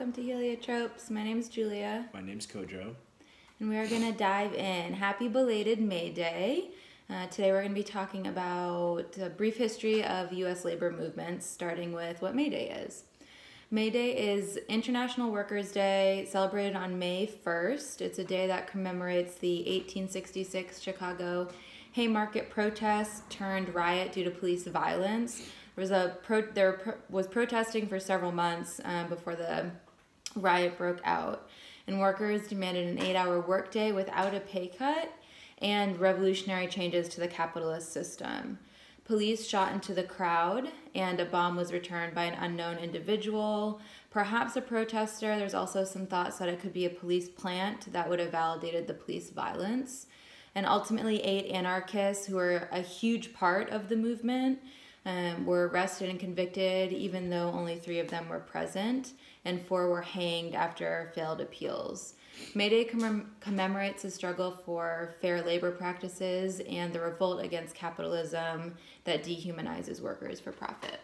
welcome to Heliotropes. My name's Julia. My name's Kojo. And we are going to dive in. Happy belated May Day. Today we're going to be talking about a brief history of U.S. labor movements, starting with what May Day is. May Day is International Workers' Day, celebrated on May 1st. It's a day that commemorates the 1866 Chicago Haymarket protest turned riot due to police violence. There was protesting for several months before the riot broke out, and workers demanded an 8-hour workday without a pay cut and revolutionary changes to the capitalist system. Police shot into the crowd, and a bomb was returned by an unknown individual, perhaps a protester. There's also some thoughts that it could be a police plant that would have validated the police violence. And ultimately, 8 anarchists, who were a huge part of the movement, were arrested and convicted, even though only 3 of them were present, and 4 were hanged after failed appeals. May Day commemorates the struggle for fair labor practices and the revolt against capitalism that dehumanizes workers for profit.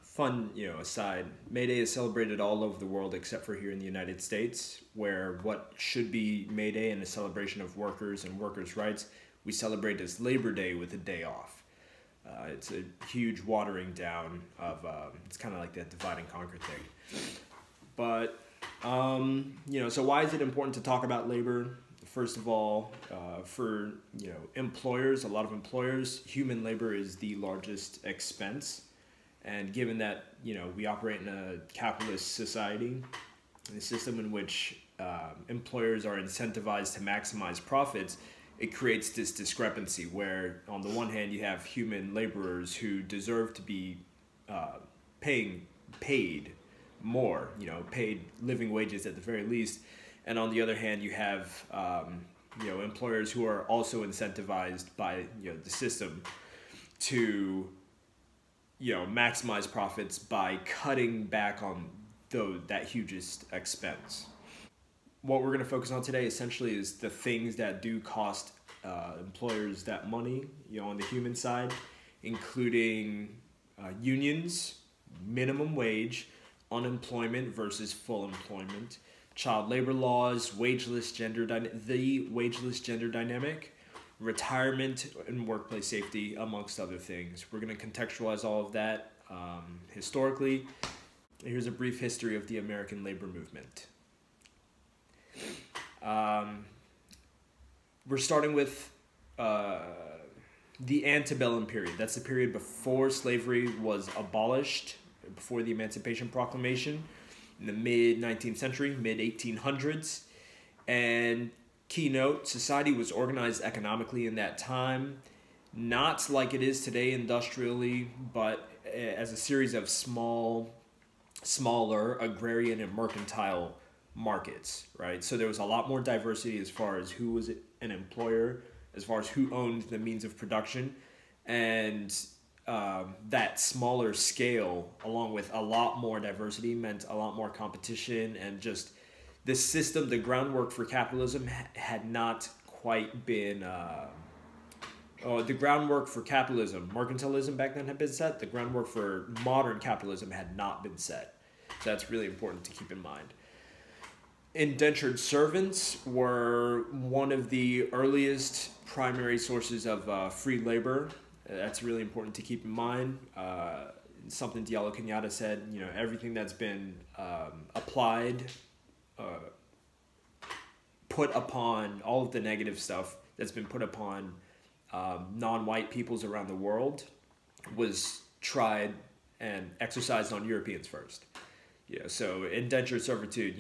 Fun, aside, May Day is celebrated all over the world except for here in the United States, where what should be May Day and a celebration of workers and workers' rights, we celebrate as Labor Day with a day off. It's a huge watering down of, it's kind of like that divide and conquer thing. But, so why is it important to talk about labor? First of all, for, employers, a lot of employers, human labor is the largest expense. And given that, we operate in a capitalist society, in a system in which employers are incentivized to maximize profits, it creates this discrepancy where, on the one hand, you have human laborers who deserve to be paid more, paid living wages at the very least, and on the other hand, you have employers who are also incentivized by the system to maximize profits by cutting back on that hugest expense. What we're going to focus on today essentially is the things that do cost employers that money, on the human side, including unions, minimum wage, unemployment versus full employment, child labor laws, the wageless gender dynamic, retirement and workplace safety, amongst other things. We're going to contextualize all of that historically. Here's a brief history of the American labor movement. We're starting with the antebellum period. That's the period before slavery was abolished, before the Emancipation Proclamation, in the mid-19th century, mid-1800s. And keynote, society was organized economically in that time, not like it is today industrially, but as a series of smaller agrarian and mercantile markets, right? So there was a lot more diversity as far as who was an employer, as far as who owned the means of production, and that smaller scale, along with a lot more diversity, meant a lot more competition, and just the system, the groundwork for capitalism had not quite been, the groundwork for capitalism, mercantilism back then had been set, the groundwork for modern capitalism had not been set. So that's really important to keep in mind. Indentured servants were one of the earliest primary sources of free labor. That's really important to keep in mind. Something Diallo Kenyatta said, everything that's been applied, put upon, all of the negative stuff that's been put upon non-white peoples around the world was tried and exercised on Europeans first. So indentured servitude,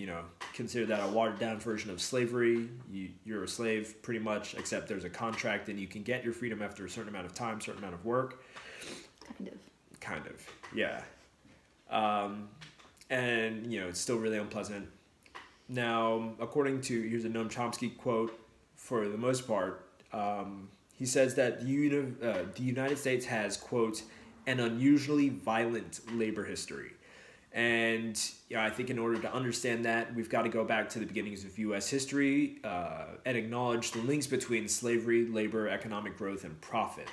consider that a watered-down version of slavery. You're a slave pretty much, except there's a contract and you can get your freedom after a certain amount of time, certain amount of work. Kind of, yeah. And, it's still really unpleasant. Now, according to, here's a Noam Chomsky quote, for the most part, he says that the United States has, quote, an unusually violent labor history. And I think in order to understand that, we've got to go back to the beginnings of U.S. history and acknowledge the links between slavery, labor, economic growth, and profit.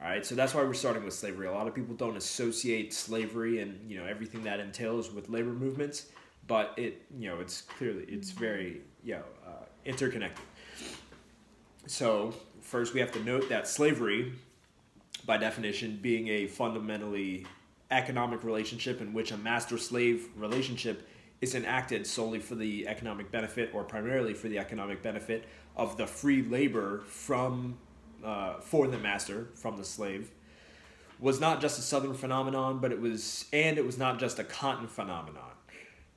All right, so that's why we're starting with slavery. A lot of people don't associate slavery and everything that entails with labor movements, but it's clearly, it's very, interconnected. So first we have to note that slavery, by definition, being a fundamentally economic relationship in which a master-slave relationship is enacted solely for the economic benefit, or primarily for the economic benefit of the free labor for the master, from the slave, was not just a Southern phenomenon, but it was not just a cotton phenomenon.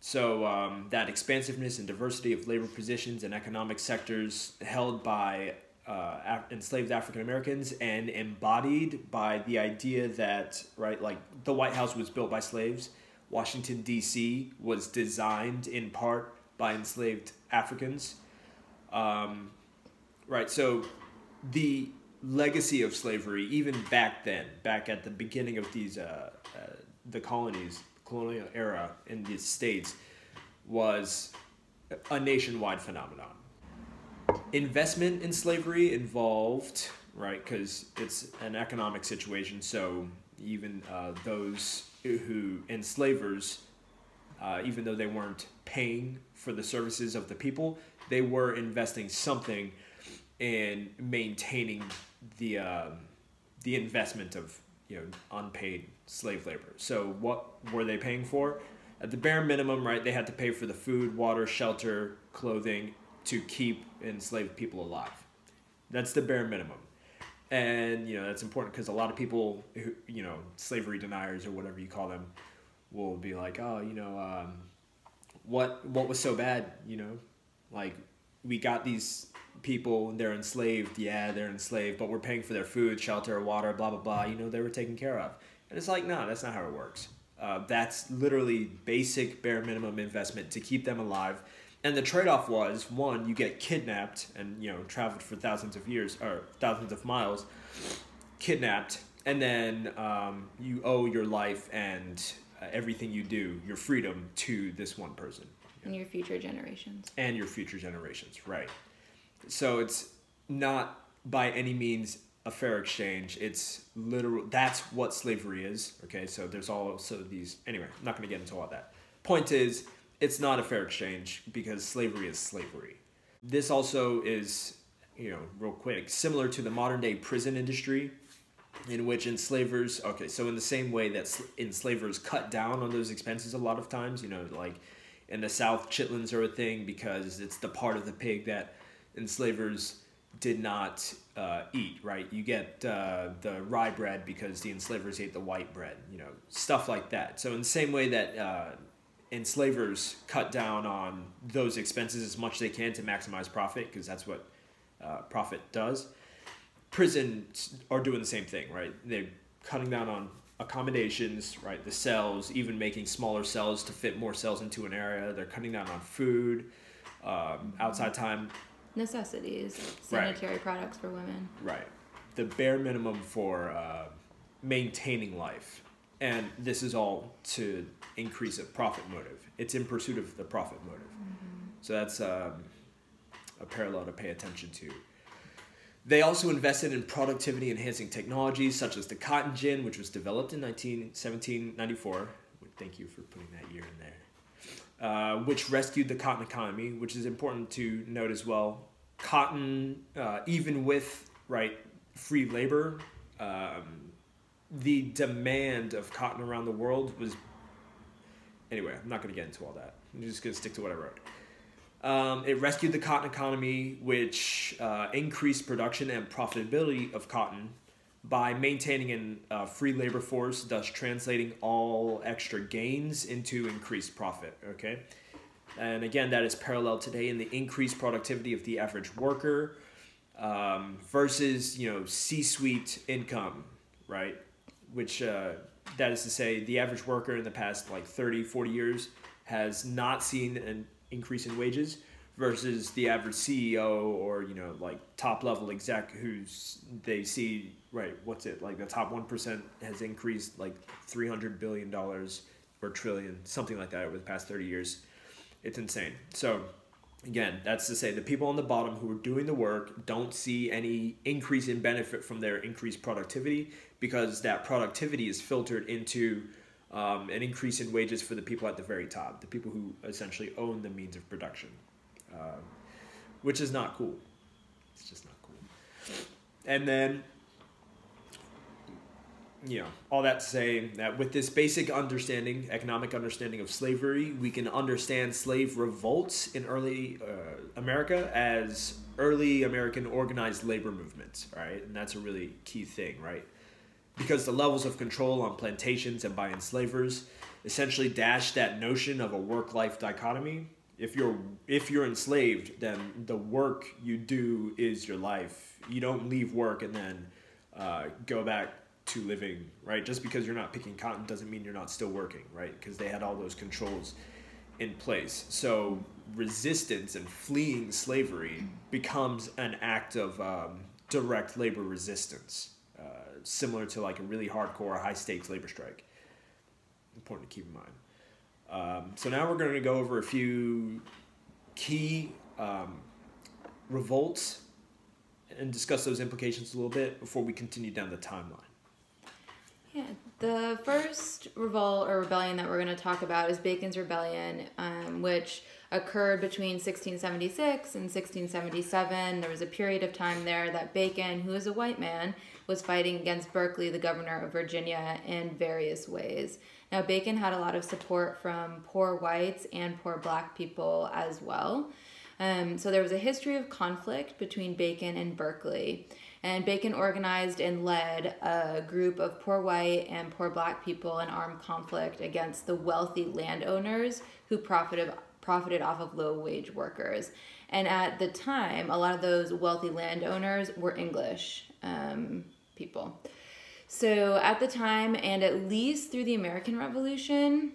So that expansiveness and diversity of labor positions and economic sectors held by enslaved African Americans, and embodied by the idea that, right, like the White House was built by slaves, Washington, D.C. was designed in part by enslaved Africans. Right, so the legacy of slavery, even back then, back at the beginning of these the colonies, colonial era in the States, was a nationwide phenomenon. Investment in slavery involved, right, because it's an economic situation, so even those who, enslavers, even though they weren't paying for the services of the people, they were investing something in maintaining the investment of unpaid slave labor. So what were they paying for? At the bare minimum, right, they had to pay for the food, water, shelter, clothing to keep enslaved people alive. That's the bare minimum. And that's important because a lot of people who, slavery deniers or whatever you call them, will be like, oh, what was so bad? Like, we got these people, they're enslaved. Yeah, they're enslaved, but we're paying for their food, shelter, water, blah blah blah. They were taken care of. And it's like, no, that's not how it works. That's literally basic bare minimum investment to keep them alive. And the trade-off was, one, you get kidnapped and traveled for thousands of years or thousands of miles, kidnapped, and then you owe your life and everything you do, your freedom, to this one person. And your future generations. And your future generations, right. So it's not by any means a fair exchange. It's literal. That's what slavery is. Okay, so there's also these. Anyway, I'm not going to get into all that. Point is, it's not a fair exchange because slavery is slavery. This also is, real quick, similar to the modern day prison industry, in which enslavers. Okay, so in the same way that enslavers cut down on those expenses a lot of times, like in the South, chitlins are a thing because it's the part of the pig that enslavers did not eat, right? You get the rye bread because the enslavers ate the white bread, stuff like that. So in the same way that enslavers cut down on those expenses as much as they can to maximize profit, because that's what profit does, prisons are doing the same thing, right? They're cutting down on accommodations, right? The cells, even making smaller cells to fit more cells into an area. They're cutting down on food, outside time. Necessities, sanitary products for women. Right. The bare minimum for maintaining life. And this is all to increase a profit motive. It's in pursuit of the profit motive. Mm-hmm. So that's a parallel to pay attention to. They also invested in productivity-enhancing technologies such as the cotton gin, which was developed in 1794. Thank you for putting that year in there. Which rescued the cotton economy, which is important to note as well. Cotton, even with free labor, the demand of cotton around the world was... Anyway, I'm not going to get into all that. I'm just going to stick to what I wrote. It rescued the cotton economy, which increased production and profitability of cotton by maintaining a free labor force, thus translating all extra gains into increased profit, okay? And again, that is parallel today in the increased productivity of the average worker versus, C-suite income, right? Which, that is to say, the average worker in the past 30, 40 years has not seen an increase in wages versus the average CEO or, top level exec who's they see, the top 1% has increased $300 billion or trillion, something like that over the past 30 years. It's insane. So again, that's to say the people on the bottom who are doing the work don't see any increase in benefit from their increased productivity because that productivity is filtered into an increase in wages for the people at the very top, the people who essentially own the means of production, which is not cool. It's just not cool. And then, all that to say that with this basic understanding, economic understanding of slavery, we can understand slave revolts in early America as early American organized labor movements, right? And that's a really key thing, right? Because the levels of control on plantations and by enslavers essentially dash that notion of a work-life dichotomy. If you're enslaved, then the work you do is your life. You don't leave work and then go back to living, right? Just because you're not picking cotton doesn't mean you're not still working, right? Because they had all those controls in place. So resistance and fleeing slavery becomes an act of direct labor resistance, similar to like a really hardcore high stakes labor strike. Important to keep in mind. So now we're going to go over a few key revolts and discuss those implications a little bit before we continue down the timeline. Yeah, the first revolt or rebellion that we're going to talk about is Bacon's Rebellion, which occurred between 1676 and 1677. There was a period of time there that Bacon, who is a white man, was fighting against Berkeley, the governor of Virginia, in various ways. Now, Bacon had a lot of support from poor whites and poor black people as well. So there was a history of conflict between Bacon and Berkeley. And Bacon organized and led a group of poor white and poor black people in armed conflict against the wealthy landowners who profited off of low-wage workers. And at the time, a lot of those wealthy landowners were English people. So at the time, and at least through the American Revolution,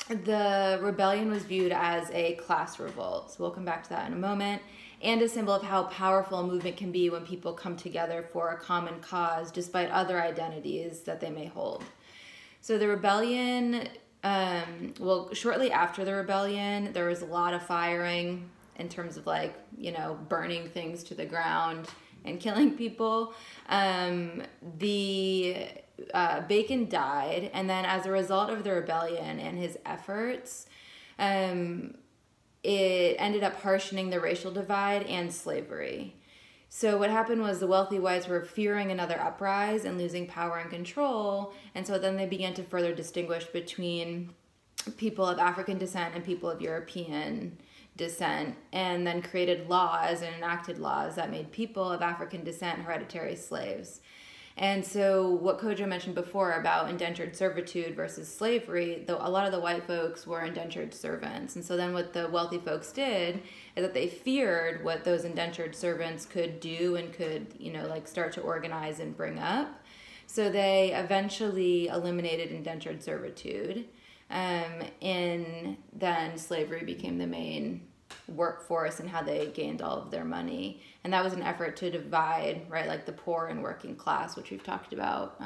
the rebellion was viewed as a class revolt. So we'll come back to that in a moment. And a symbol of how powerful a movement can be when people come together for a common cause despite other identities that they may hold. So the rebellion, shortly after the rebellion, there was a lot of firing in terms of burning things to the ground and killing people. Bacon died, and then as a result of the rebellion and his efforts, it ended up harshening the racial divide and slavery. So what happened was the wealthy whites were fearing another uprising and losing power and control, and so then they began to further distinguish between people of African descent and people of European descent, and then created laws and enacted laws that made people of African descent hereditary slaves. And so what Kojo mentioned before about indentured servitude versus slavery, a lot of the white folks were indentured servants. And so then what the wealthy folks did is that they feared what those indentured servants could do and could, start to organize and bring up. So they eventually eliminated indentured servitude. And then slavery became the main workforce and how they gained all of their money. And that was an effort to divide, right, like the poor and working class, which we've talked about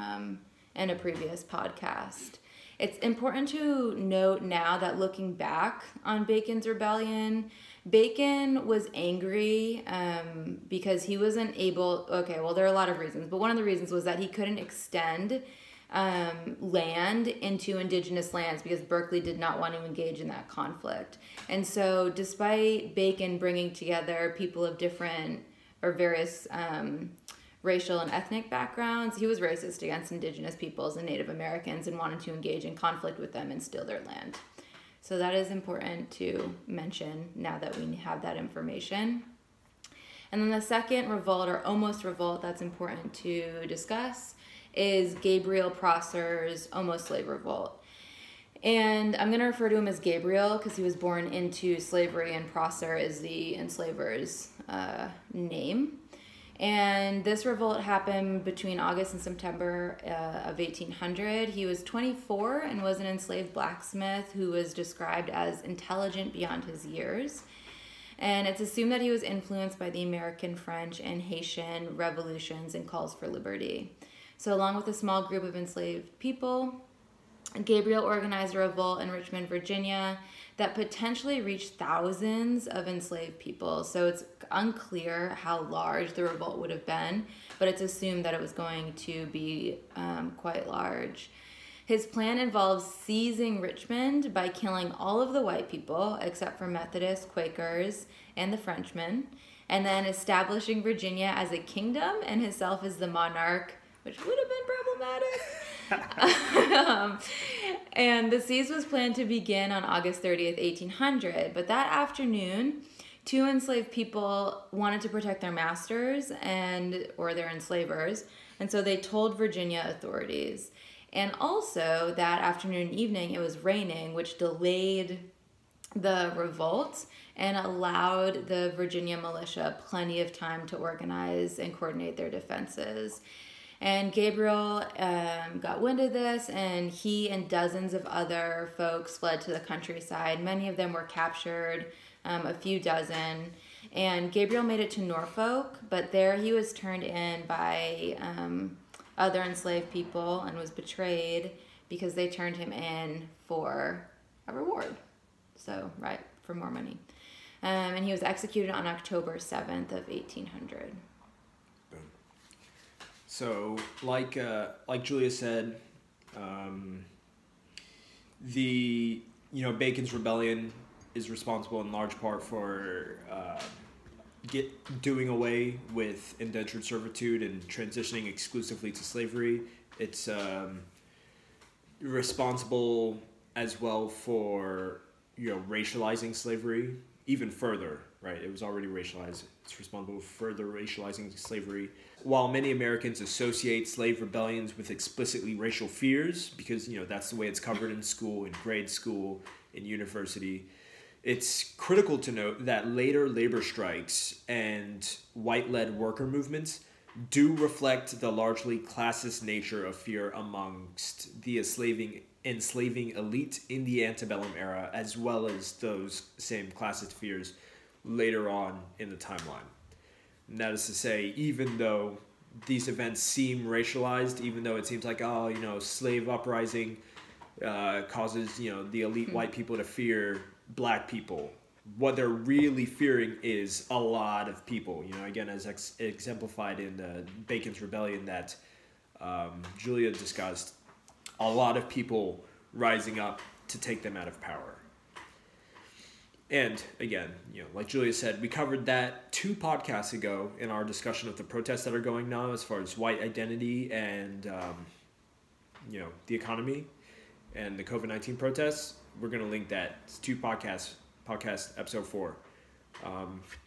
in a previous podcast. It's important to note now that looking back on Bacon's rebellion, Bacon was angry because he wasn't able, there are a lot of reasons, but one of the reasons was that he couldn't extend land into indigenous lands because Berkeley did not want to engage in that conflict. And so despite Bacon bringing together people of different or various racial and ethnic backgrounds, he was racist against indigenous peoples and Native Americans and wanted to engage in conflict with them and steal their land. So that is important to mention now that we have that information. And then the second revolt, or almost revolt, that's important to discuss is Gabriel Prosser's almost slave revolt. And I'm going to refer to him as Gabriel because he was born into slavery and Prosser is the enslaver's name. And this revolt happened between August and September of 1800. He was 24 and was an enslaved blacksmith who was described as intelligent beyond his years. And it's assumed that he was influenced by the American, French, and Haitian revolutions and calls for liberty. So along with a small group of enslaved people, Gabriel organized a revolt in Richmond, Virginia that potentially reached thousands of enslaved people. So it's unclear how large the revolt would have been, but it's assumed that it was going to be quite large. His plan involves seizing Richmond by killing all of the white people, except for Methodists, Quakers, and the Frenchmen, and then establishing Virginia as a kingdom and himself as the monarch, which would have been problematic. And the siege was planned to begin on August 30th, 1800, but that afternoon, 2 enslaved people wanted to protect their masters or their enslavers, and so they told Virginia authorities. And also, that afternoon and evening, it was raining, which delayed the revolt and allowed the Virginia militia plenty of time to organize and coordinate their defenses. And Gabriel got wind of this, and he and dozens of other folks fled to the countryside. Many of them were captured, a few dozen. And Gabriel made it to Norfolk, but there he was turned in by other enslaved people and was betrayed because they turned him in for a reward. So, right, for more money. And he was executed on October 7th of 1800. Boom. So, like Julia said, Bacon's rebellion is responsible in large part for doing away with indentured servitude and transitioning exclusively to slavery. It's responsible as well for racializing slavery even further, right? It was already racialized. It's responsible for further racializing slavery. While many Americans associate slave rebellions with explicitly racial fears, because that's the way it's covered in school, in grade school, in university, it's critical to note that later labor strikes and white-led worker movements do reflect the largely classist nature of fear amongst the enslaving elite in the antebellum era, as well as those same classist fears later on in the timeline. And that is to say, even though these events seem racialized, even though it seems like, slave uprising causes, the elite white people to fear black people, what they're really fearing is a lot of people, again, as exemplified in Bacon's Rebellion that Julia discussed, a lot of people rising up to take them out of power. And again, like Julia said, we covered that 2 podcasts ago in our discussion of the protests that are going on as far as white identity and, the economy and the COVID-19 protests. We're going to link that. It's 2 podcast episode 4.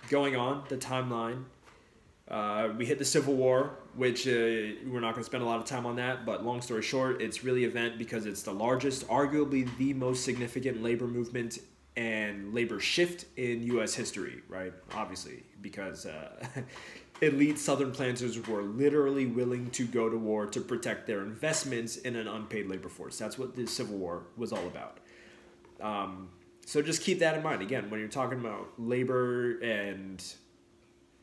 Going on the timeline, we hit the Civil War, which we're not going to spend a lot of time on that, but long story short, it's really an event because it's the largest, arguably the most significant labor movement and labor shift in U.S. history, right? Obviously, because elite Southern planters were literally willing to go to war to protect their investments in an unpaid labor force. That's what the Civil War was all about. So just keep that in mind. Again, when you're talking about labor and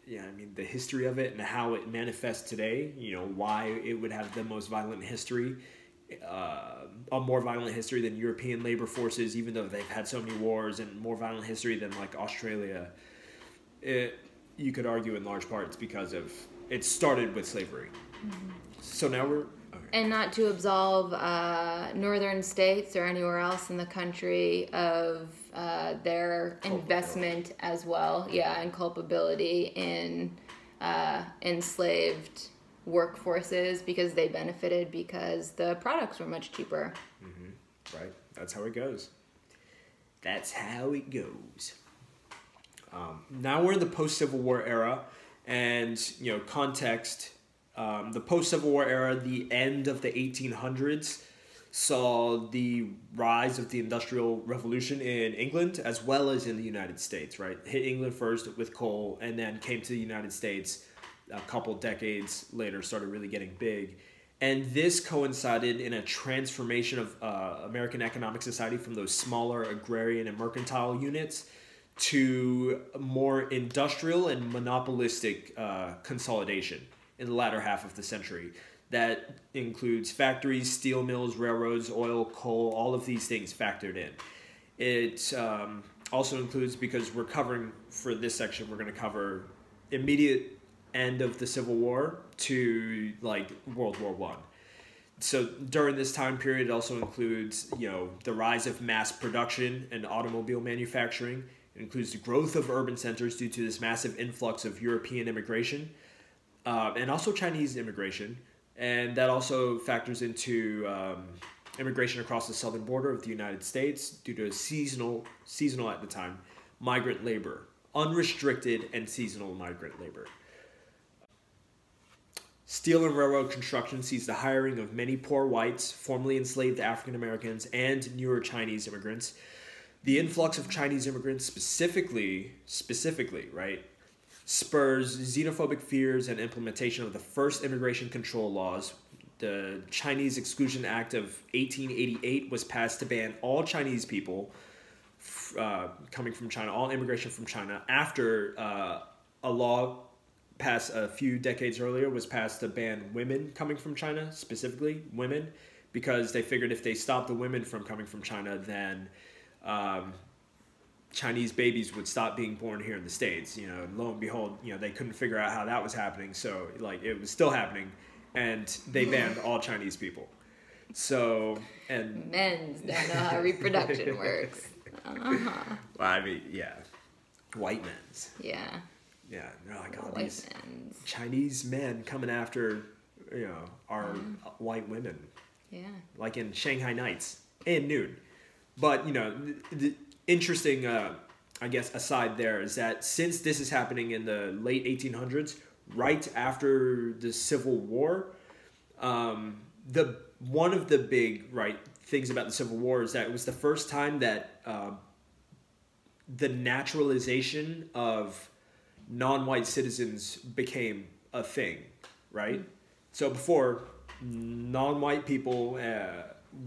the history of it and how it manifests today, why it would have the most violent history, a more violent history than European labor forces, even though they've had so many wars, and more violent history than like Australia. You could argue in large part it's because it started with slavery. Mm-hmm. So now we're... And not to absolve northern states or anywhere else in the country of their investment as well, and culpability in enslaved workforces because they benefited because the products were much cheaper. Mm-hmm. Right. That's how it goes. Now we're in the post-Civil War era, and context. The post-Civil War era, the end of the 1800s, saw the rise of the Industrial Revolution in England as well as in the United States, right? Hit England first with coal and then came to the United States a couple decades later, started really getting big. And this coincided in a transformation of American economic society from those smaller agrarian and mercantile units to more industrial and monopolistic consolidation in the latter half of the century. That includes factories, steel mills, railroads, oil, coal, all of these things factored in. It also includes, because we're covering, for this section, we're going to cover immediate end of the Civil War to like World War I. So during this time period, it also includes, the rise of mass production and automobile manufacturing. It includes the growth of urban centers due to this massive influx of European immigration, and also Chinese immigration. And that also factors into immigration across the southern border of the United States due to seasonal at the time, migrant labor, unrestricted and seasonal migrant labor. Steel and railroad construction sees the hiring of many poor whites, formerly enslaved African Americans, and newer Chinese immigrants. The influx of Chinese immigrants specifically, right, spurs xenophobic fears and implementation of the first immigration control laws. The Chinese Exclusion Act of 1888 was passed to ban all Chinese people coming from China, all immigration from China, after a law passed a few decades earlier was passed to ban women coming from China, specifically women, because they figured if they stopped the women from coming from China, then Chinese babies would stop being born here in the States. And lo and behold, they couldn't figure out how that was happening, so it was still happening, and they banned all Chinese people. So, and men's don't know how reproduction works. Well, I mean, yeah, white men's. Yeah. Yeah, they're like, all White these men's. Chinese men coming after, our white women. Yeah. Like in Shanghai Nights and Noon. But, the interesting, I guess, aside there is that since this is happening in the late 1800s, right after the Civil War, one of the big, things about the Civil War is that it was the first time that the naturalization of non-white citizens became a thing, right? So before, non-white people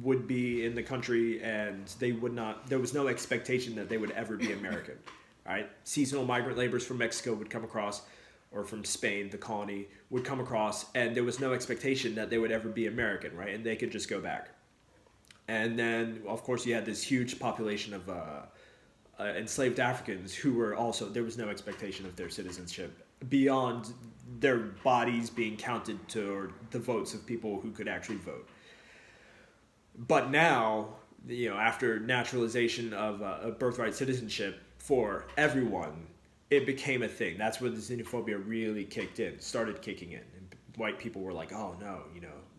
would be in the country and there was no expectation that they would ever be American, right? Seasonal migrant laborers from Mexico would come across, or from Spain, the colony, would come across, and there was no expectation that they would ever be American, right? And they could just go back. And then, of course, you had this huge population of enslaved Africans who were also, there was no expectation of their citizenship beyond their bodies being counted toward the votes of people who could actually vote. But now, after naturalization of birthright citizenship for everyone, it became a thing. That's where the xenophobia really started kicking in. And white people were like, oh no,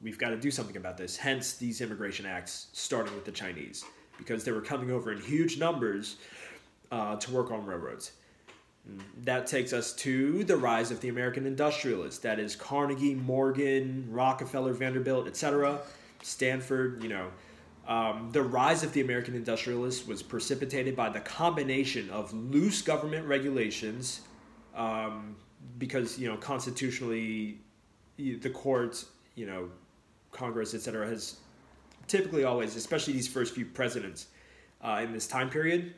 we've got to do something about this. Hence these immigration acts, starting with the Chinese, because they were coming over in huge numbers to work on railroads. That takes us to the rise of the American Industrialists. That is Carnegie, Morgan, Rockefeller, Vanderbilt, etc., Stanford. The rise of the American Industrialists was precipitated by the combination of loose government regulations, because constitutionally, the courts, Congress, etc., has typically always, especially these first few presidents in this time period,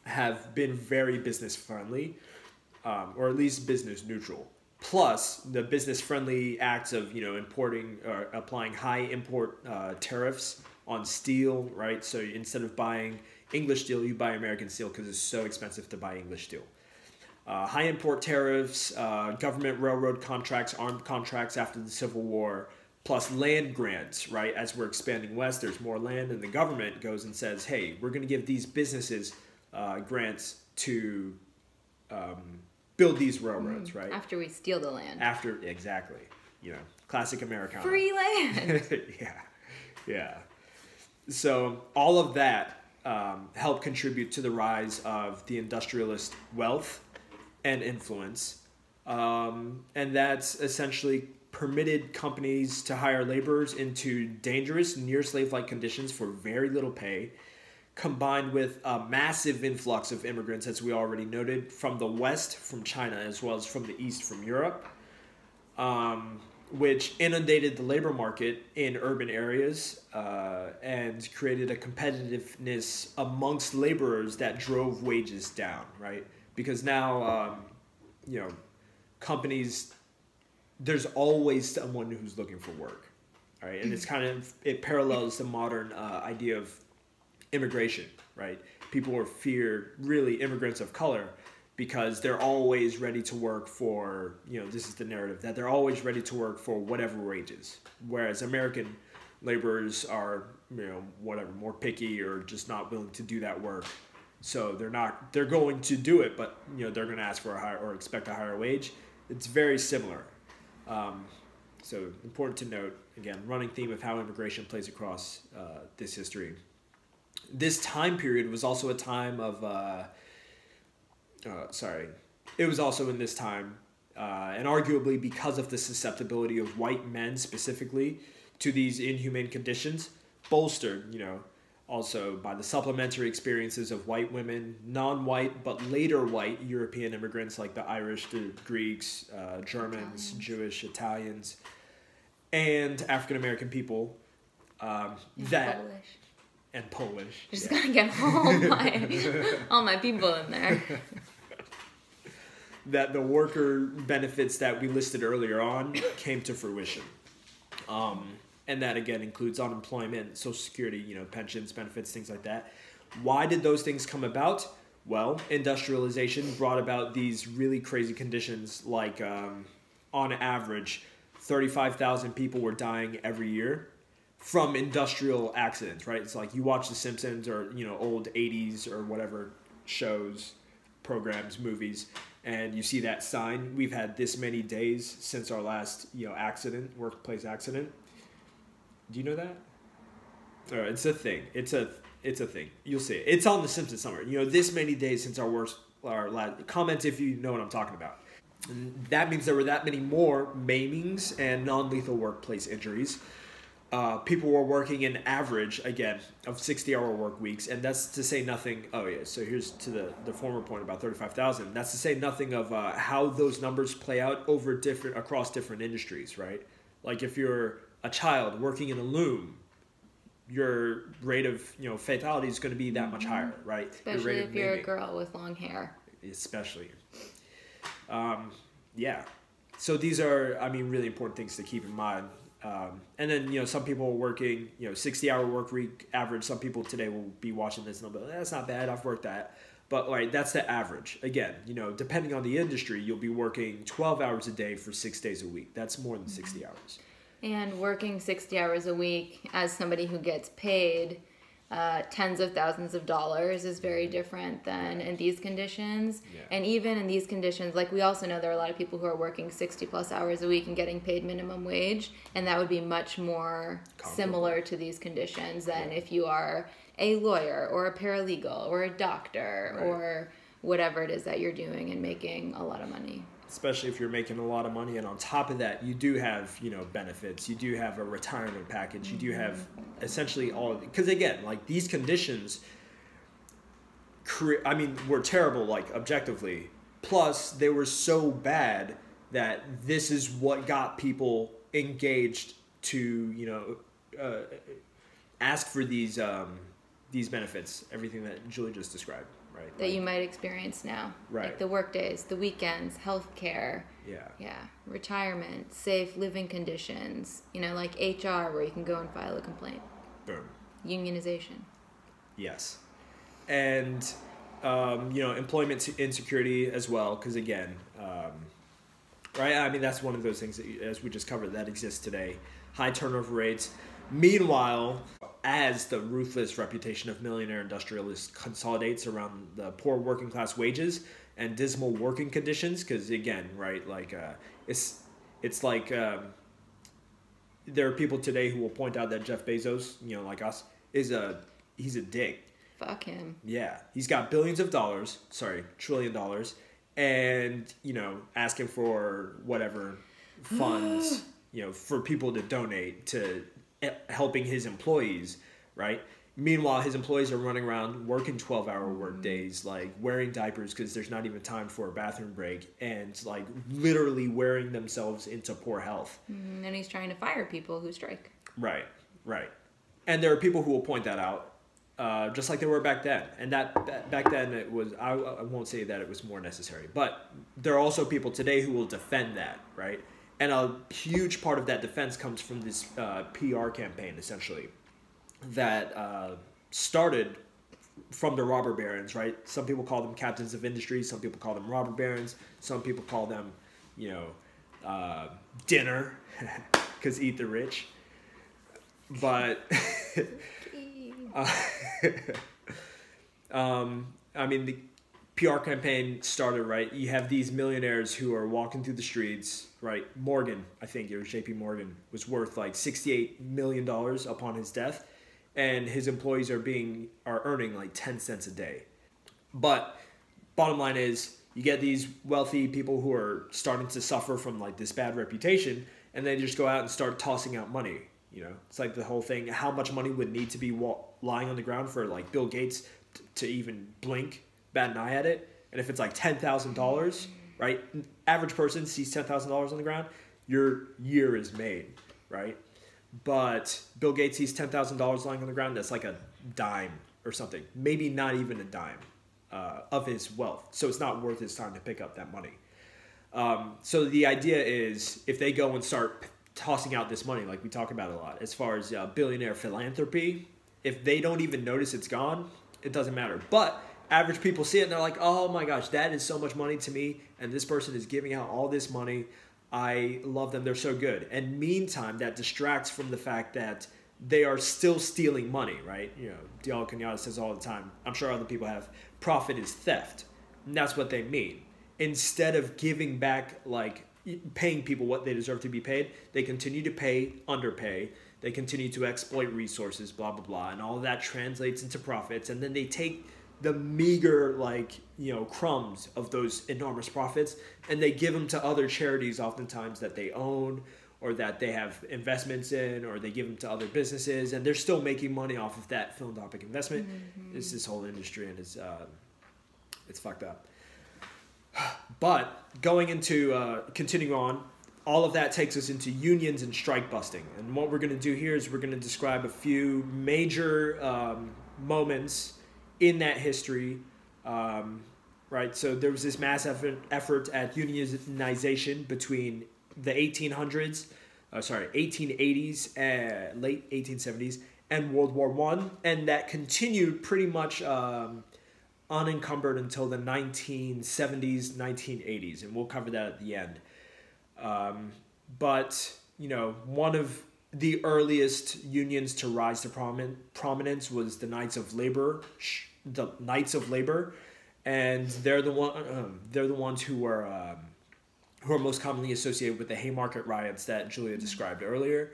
have been very business friendly, or at least business neutral. Plus, the business friendly acts of importing or applying high import tariffs on steel, right? So instead of buying English steel, you buy American steel because it's so expensive to buy English steel. High import tariffs, government railroad contracts, armed contracts after the Civil War, plus land grants, right? As we're expanding west, there's more land, and the government goes and says, hey, we're going to give these businesses grants to build these railroads, right? After we steal the land. Exactly. Classic Americana. Free land. Yeah. So all of that helped contribute to the rise of the industrialist wealth and influence. And that's essentially permitted companies to hire laborers into dangerous, near slave-like conditions for very little pay, combined with a massive influx of immigrants, as we already noted, from the West, from China, as well as from the East, from Europe, which inundated the labor market in urban areas and created a competitiveness amongst laborers that drove wages down, right? Because now, companies, there's always someone who's looking for work, right? And it parallels the modern idea of immigration, right? People are feared, really, immigrants of color, because they're always ready to work for, this is the narrative, that they're always ready to work for whatever wages. Whereas laborers are, whatever, more picky or just not willing to do that work. So they're going to do it, but they're going to ask for a higher or expect a higher wage. It's very similar. So important to note, again, running theme of how immigration plays across this history. This time period was also a time of, it was also in this time, and arguably because of the susceptibility of white men specifically to these inhumane conditions, bolstered, also by the supplementary experiences of white women, non-white but later white European immigrants like the Irish, the Greeks, Germans, Jewish, Italians, and African American people. Polish. Just gotta get all my people in there. That the worker benefits that we listed earlier on came to fruition. And that, again, includes unemployment, Social Security, pensions, benefits, things like that. Why did those things come about? Well, industrialization brought about these really crazy conditions like, on average, 35,000 people were dying every year from industrial accidents, right? It's like you watch The Simpsons or, old 80s or whatever shows, programs, movies, and you see that sign. We've had this many days since our last, workplace accident. Do you know that? It's a thing. It's a thing. You'll see it. It's on The Simpsons somewhere. This many days since our last. Comment if you know what I'm talking about. And that means there were that many more maimings and non-lethal workplace injuries. People were working an average, again, of 60-hour work weeks, and that's to say nothing. Oh yeah. So here's to the former point about 35,000. That's to say nothing of how those numbers play out across different industries, right? Like if you're a child working in a loom, your rate of fatality is going to be that much higher, right? Especially if you're a girl with long hair. Especially. Yeah. So these are, really important things to keep in mind. And then, some people are working, 60-hour work week average. Some people today will be watching this and they'll be like, that's not bad, I've worked that. But that's the average. Again, depending on the industry, you'll be working 12 hours a day for 6 days a week. That's more than 60 hours. And working 60 hours a week as somebody who gets paid tens of thousands of dollars is very different than in these conditions. Yeah. And even in these conditions, like we also know there are a lot of people who are working 60 plus hours a week and getting paid minimum wage, and that would be much more similar to these conditions than if you are a lawyer or a paralegal or a doctor or whatever it is that you're doing and making a lot of money. Especially if you're making a lot of money, and on top of that, you do have, benefits. You do have a retirement package. You do have essentially all of it. Because again, these conditions, were terrible, objectively. Plus, they were so bad that this is what got people engaged to, ask for these benefits. Everything that Julie just described. Right, that you might experience now. Right. Like the work days, the weekends, healthcare. Yeah. Retirement, safe living conditions. Like HR where you can go and file a complaint. Boom. Unionization. Yes. And, employment insecurity as well. Because again, that's one of those things that, as we just covered, that exists today. High turnover rates. Meanwhile, as the ruthless reputation of millionaire industrialists consolidates around the poor working class wages and dismal working conditions, because again, it's like there are people today who will point out that Jeff Bezos, like us, he's a dick. Fuck him. Yeah, he's got $1 trillion, and asking for whatever funds, for people to donate to helping his employees, right? Meanwhile, his employees are running around working 12-hour work days, wearing diapers because there's not even time for a bathroom break, and literally wearing themselves into poor health. And he's trying to fire people who strike. Right. And there are people who will point that out, just like there were back then. And that back then it was, I won't say that it was more necessary, but there are also people today who will defend that, right? And a huge part of that defense comes from this PR campaign, essentially, that started from the robber barons, right? Some people call them captains of industry. Some people call them robber barons. Some people call them, dinner, because eat the rich. But I mean, the PR campaign started, right? You have these millionaires who are walking through the streets, right? Morgan, I think it was JP Morgan, was worth like $68 million upon his death. And his employees are earning like 10 cents a day. But bottom line is, you get these wealthy people who are starting to suffer from like this bad reputation, and they just go out and start tossing out money. You know, it's like the whole thing, how much money would need to be lying on the ground for like Bill Gates to even blink, bat an eye at it. And if it's like $10,000, right? Average person sees $10,000 on the ground, your year is made, right? But Bill Gates sees $10,000 lying on the ground, that's like a dime or something. Maybe not even a dime of his wealth. So it's not worth his time to pick up that money. So the idea is, if they go and start tossing out this money, like we talk about a lot, as far as billionaire philanthropy, if they don't even notice it's gone, it doesn't matter. But average people see it and they're like, oh my gosh, that is so much money to me, and this person is giving out all this money. I love them, they're so good. And meantime, that distracts from the fact that they are still stealing money, right? You know, Diallo Kenyatta says all the time, I'm sure other people have, profit is theft. And that's what they mean. Instead of giving back, like paying people what they deserve to be paid, they continue to underpay. They continue to exploit resources, blah, blah, blah. And all of that translates into profits. And then they take the meager, like, you know, crumbs of those enormous profits, and they give them to other charities oftentimes that they own or that they have investments in, or they give them to other businesses, and they're still making money off of that philanthropic investment. Mm-hmm. It's this whole industry, and it's fucked up. But going into, continuing on, all of that takes us into unions and strike busting. And what we're going to do here is we're going to describe a few major moments in that history, right? So there was this mass effort at unionization between the 1880s, late 1870s, and World War I, and that continued pretty much unencumbered until the 1970s, 1980s, and we'll cover that at the end. But, you know, one of the earliest unions to rise to prominence was the Knights of Labor, and they're the ones who are most commonly associated with the Haymarket riots that Julia described earlier.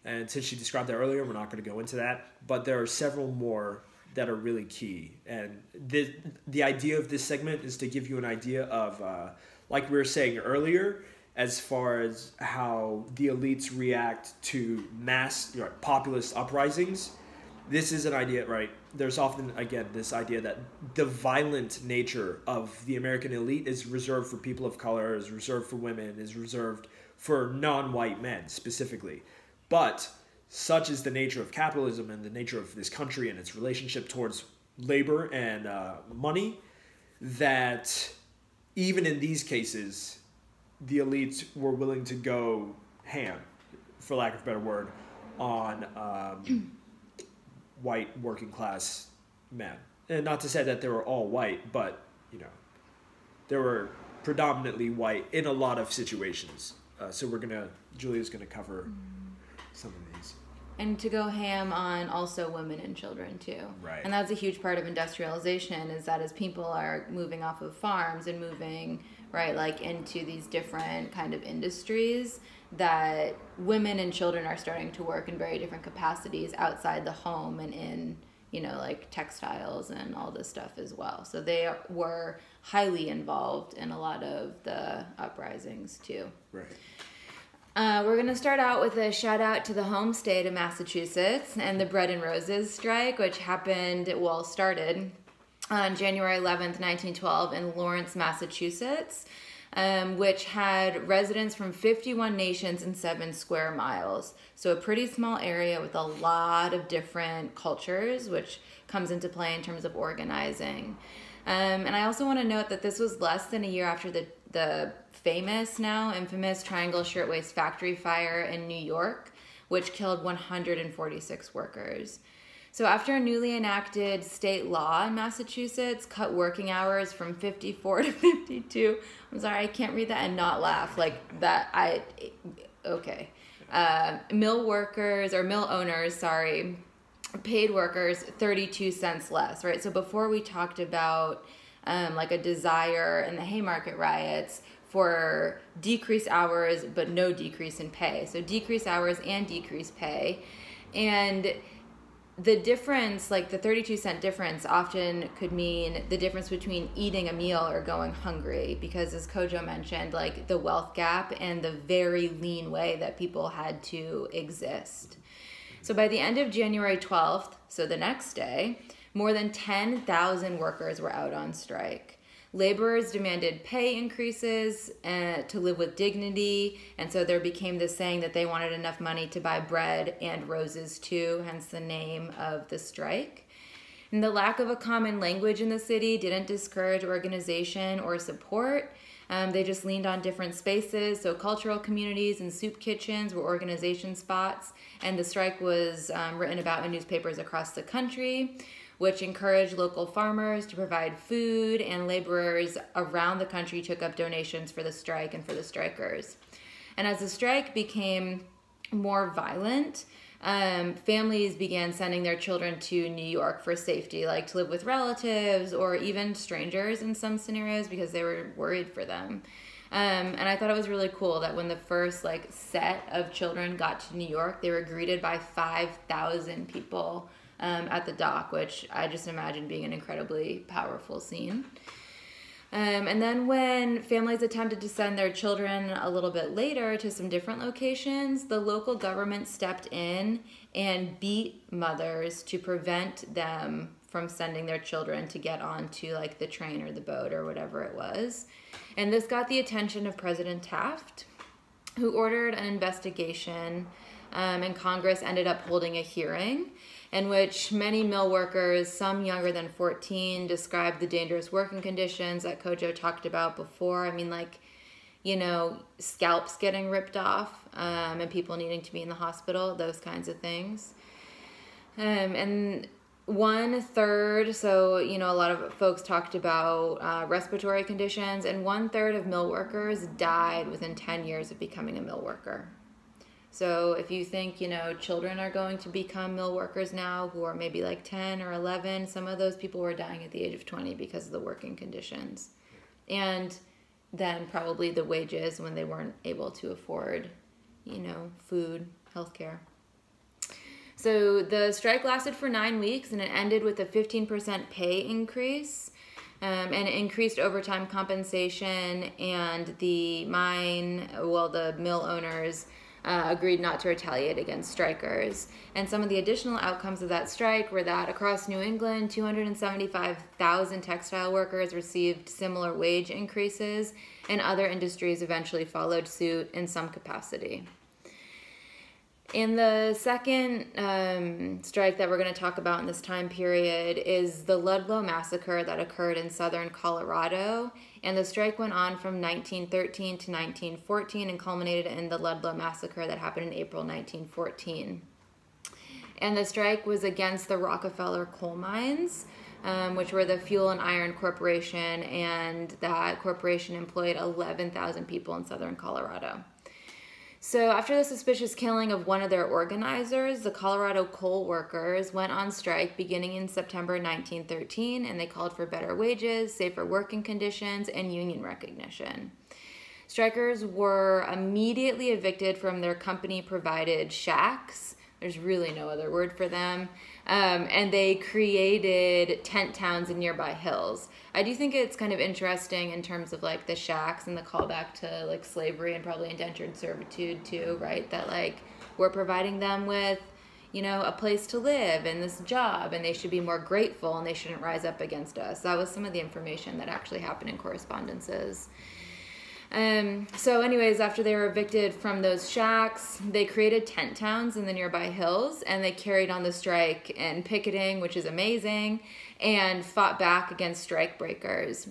And since she described that earlier, we're not going to go into that. But there are several more that are really key. And the idea of this segment is to give you an idea of, like we were saying earlier, as far as how the elites react to mass, populist uprisings. This is an idea, right? There's often, again, this idea that the violent nature of the American elite is reserved for people of color, is reserved for women, is reserved for non-white men specifically. But such is the nature of capitalism and the nature of this country and its relationship towards labor and money, that even in these cases, the elites were willing to go ham, for lack of a better word, on white working class men. And not to say that they were all white, but, you know, they were predominantly white in a lot of situations. So Julia's gonna cover some of these. And to go ham on also women and children too. Right. And that's a huge part of industrialization, is that as people are moving off of farms and moving, right, like into these different kind of industries, that women and children are starting to work in very different capacities outside the home and in, you know, like textiles and all this stuff as well. So they were highly involved in a lot of the uprisings too. Right. We're going to start out with a shout out to the home state of Massachusetts and the Bread and Roses strike, which started on January 11th, 1912 in Lawrence, Massachusetts, which had residents from 51 nations and 7 square miles. So a pretty small area with a lot of different cultures, which comes into play in terms of organizing. And I also want to note that this was less than a year after the infamous Triangle Shirtwaist Factory fire in New York, which killed 146 workers. So after a newly enacted state law in Massachusetts cut working hours from 54 to 52, I'm sorry, I can't read that and not laugh like that. Okay. mill owners, paid workers 32 cents less, right? So before we talked about like a desire in the Haymarket riots for decreased hours but no decrease in pay. So decreased hours and decreased pay. And the difference, like the 32-cent difference, often could mean the difference between eating a meal or going hungry, because as Kojo mentioned, like the wealth gap and the very lean way that people had to exist. So by the end of January 12th, so the next day, more than 10,000 workers were out on strike. Laborers demanded pay increases to live with dignity, and so there became this saying that they wanted enough money to buy bread and roses too, hence the name of the strike. And the lack of a common language in the city didn't discourage organization or support. They just leaned on different spaces, so cultural communities and soup kitchens were organization spots, and the strike was written about in newspapers across the country, which encouraged local farmers to provide food, and laborers around the country took up donations for the strike and for the strikers. And as the strike became more violent, families began sending their children to New York for safety, like to live with relatives or even strangers in some scenarios because they were worried for them. And I thought it was really cool that when the first set of children got to New York, they were greeted by 5,000 people at the dock, which I just imagine being an incredibly powerful scene. And then when families attempted to send their children a little bit later to some different locations, the local government stepped in and beat mothers to prevent them from sending their children to get onto the train or the boat or whatever it was. And this got the attention of President Taft, who ordered an investigation, and Congress ended up holding a hearing in which many mill workers, some younger than 14, described the dangerous working conditions that Kojo talked about before. I mean, scalps getting ripped off, and people needing to be in the hospital, those kinds of things. And 1/3, so, a lot of folks talked about respiratory conditions, and 1/3 of mill workers died within 10 years of becoming a mill worker. So if you think, children are going to become mill workers now who are maybe 10 or 11, some of those people were dying at the age of 20 because of the working conditions. And then probably the wages when they weren't able to afford, food, healthcare. So the strike lasted for 9 weeks, and it ended with a 15% pay increase, and it increased overtime compensation, and the mill owners agreed not to retaliate against strikers. And some of the additional outcomes of that strike were that across New England, 275,000 textile workers received similar wage increases, and other industries eventually followed suit in some capacity. And the second strike that we're going to talk about in this time period is the Ludlow Massacre that occurred in southern Colorado. And the strike went on from 1913 to 1914 and culminated in the Ludlow Massacre that happened in April 1914. And the strike was against the Rockefeller coal mines, which were the Fuel and Iron Corporation, and that corporation employed 11,000 people in southern Colorado. So after the suspicious killing of one of their organizers, the Colorado coal workers went on strike beginning in September 1913, and they called for better wages, safer working conditions, and union recognition. Strikers were immediately evicted from their company-provided shacks. There's really no other word for them. And they created tent towns in nearby hills. I do think it's kind of interesting in terms of the shacks and the callback to slavery and probably indentured servitude too, right? That we're providing them with, a place to live and this job, and they should be more grateful and they shouldn't rise up against us. That was some of the information that actually happened in correspondences. So anyways, after they were evicted from those shacks, they created tent towns in the nearby hills, and they carried on the strike and picketing, which is amazing, and fought back against strike breakers,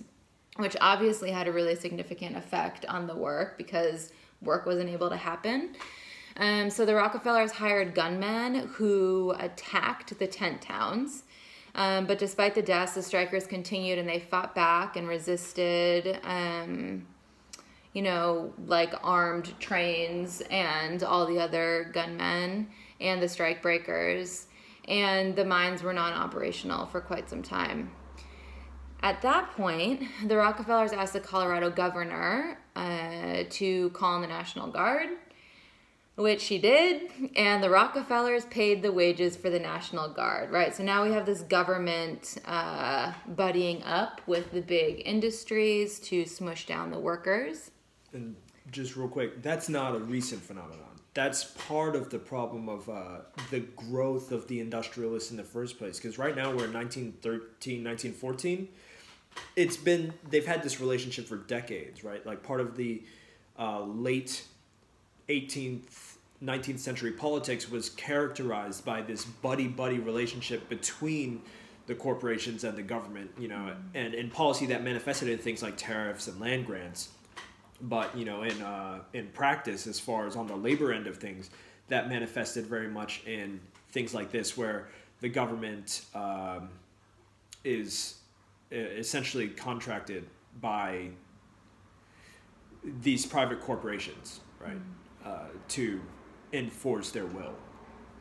which obviously had a really significant effect on the work because work wasn't able to happen. So the Rockefellers hired gunmen who attacked the tent towns. But despite the deaths, the strikers continued and they fought back and resisted, like armed trains and all the other gunmen and the strike breakers. And the mines were non-operational for quite some time. At that point, the Rockefellers asked the Colorado governor to call in the National Guard, which she did, and the Rockefellers paid the wages for the National Guard, right? So now we have this government buddying up with the big industries to smush down the workers. And just real quick, that's not a recent phenomenon. That's part of the problem of the growth of the industrialists in the first place. Because right now we're in 1913, 1914. They've had this relationship for decades, right? Like part of the late 18th, 19th century politics was characterized by this buddy-buddy relationship between the corporations and the government, and in policy that manifested in things like tariffs and land grants. But, in practice, as far as on the labor end of things, that manifested very much in things like this, where the government is essentially contracted by these private corporations, right, to enforce their will.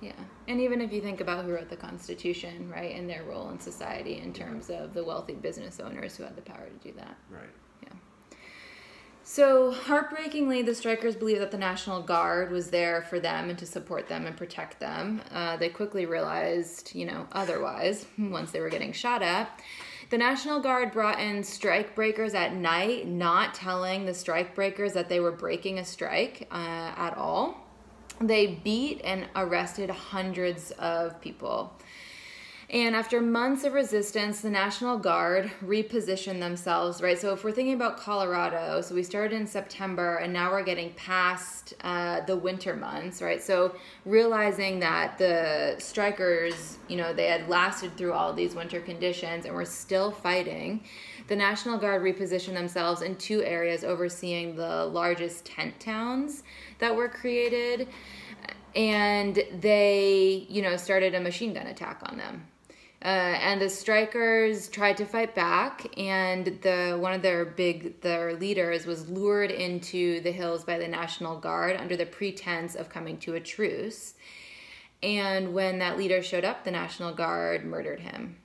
Yeah. And even if you think about who wrote the Constitution, right, and their role in society in terms of the wealthy business owners who had the power to do that. Right. Yeah. So, heartbreakingly, the strikers believed that the National Guard was there for them and to support them and protect them. They quickly realized, otherwise, once they were getting shot at. The National Guard brought in strike breakers at night, not telling the strike breakers that they were breaking a strike at all. They beat and arrested hundreds of people. And after months of resistance, the National Guard repositioned themselves, right? So if we're thinking about Colorado, so we started in September and now we're getting past the winter months, right? So realizing that the strikers, they had lasted through all these winter conditions and were still fighting, the National Guard repositioned themselves in two areas overseeing the largest tent towns that were created. And they, started a machine gun attack on them. And the strikers tried to fight back, and one of their leaders was lured into the hills by the National Guard under the pretense of coming to a truce. And when that leader showed up, the National Guard murdered him.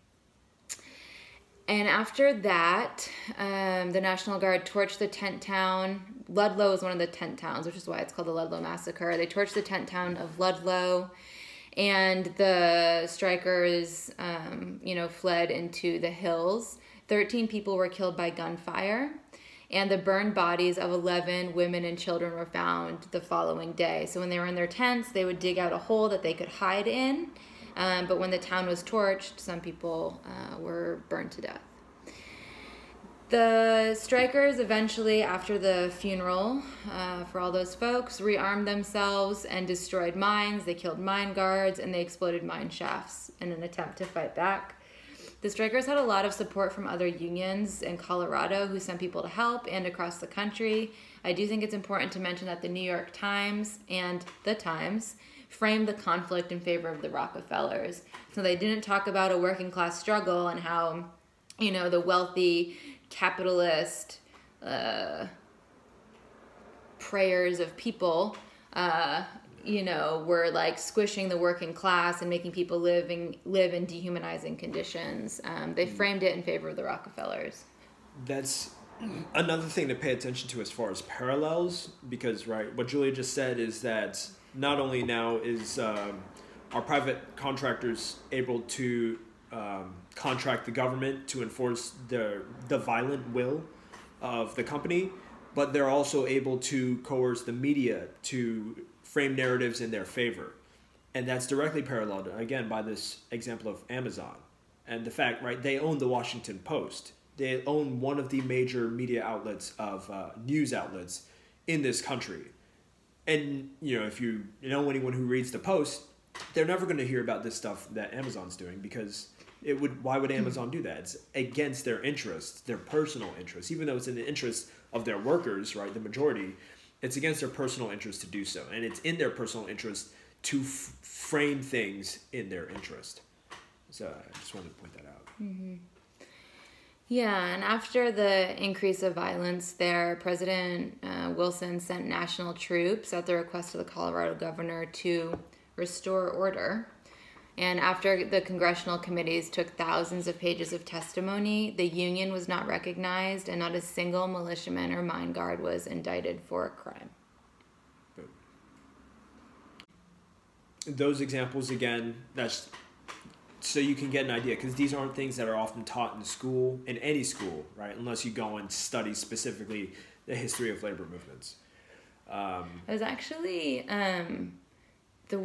And after that, the National Guard torched the tent town. Ludlow is one of the tent towns, which is why it's called the Ludlow Massacre. They torched the tent town of Ludlow. And the strikers, fled into the hills. 13 people were killed by gunfire. And the burned bodies of 11 women and children were found the following day. So when they were in their tents, they would dig out a hole that they could hide in. But when the town was torched, some people were burned to death. The strikers eventually, after the funeral for all those folks, rearmed themselves and destroyed mines. They killed mine guards and they exploded mine shafts in an attempt to fight back. The strikers had a lot of support from other unions in Colorado who sent people to help and across the country. I do think it's important to mention that the New York Times and the Times framed the conflict in favor of the Rockefellers. So they didn't talk about a working class struggle and how, the wealthy capitalist prayers of people, were like squishing the working class and making people live in dehumanizing conditions. They framed it in favor of the Rockefellers. That's another thing to pay attention to as far as parallels, because, right, what Julia just said is that not only now is are private contractors able to contract the government to enforce the violent will of the company, but they're also able to coerce the media to frame narratives in their favor. And that's directly paralleled, again, by this example of Amazon. And the fact, right, they own the Washington Post. They own one of the major media outlets of news outlets in this country. And, if you know anyone who reads the Post, they're never going to hear about this stuff that Amazon's doing, because why would Amazon do that? It's against their interests, their personal interests. Even though it's in the interest of their workers, right, the majority, it's against their personal interest to do so. And it's in their personal interest to frame things in their interest. So I just wanted to point that out. Mm-hmm. Yeah, and after the increase of violence there, President Wilson sent national troops at the request of the Colorado governor to restore order. And after the congressional committees took thousands of pages of testimony, the Union was not recognized, and not a single militiaman or mine guard was indicted for a crime. Those examples, again, that's so you can get an idea, because these aren't things that are often taught in school, in any school, right? Unless you go and study specifically the history of labor movements. It was actually the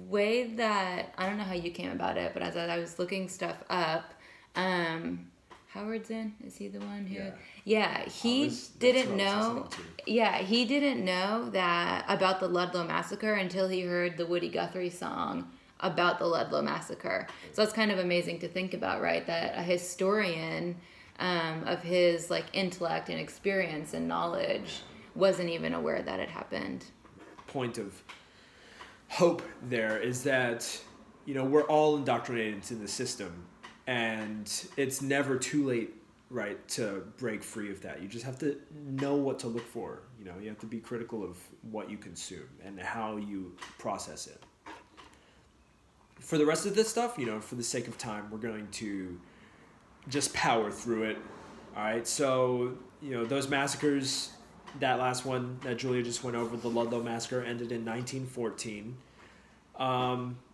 way that, I don't know how you came about it, but as I was looking stuff up, Howard's in, is he the one who? Yeah, he didn't know. Yeah, he didn't know that about the Ludlow Massacre until he heard the Woody Guthrie song about the Ludlow Massacre. So that's kind of amazing to think about, right? That a historian of his like intellect and experience and knowledge wasn't even aware that it happened. Point of hope there is that, you know, we're all indoctrinated into the system, and it's never too late, right, to break free of that. You just have to know what to look for. You know, you have to be critical of what you consume and how you process it. For the rest of this stuff, you know, for the sake of time, we're going to just power through it. All right. So, you know, those massacres, that last one that Julia just went over, the Ludlow Massacre, ended in 1914.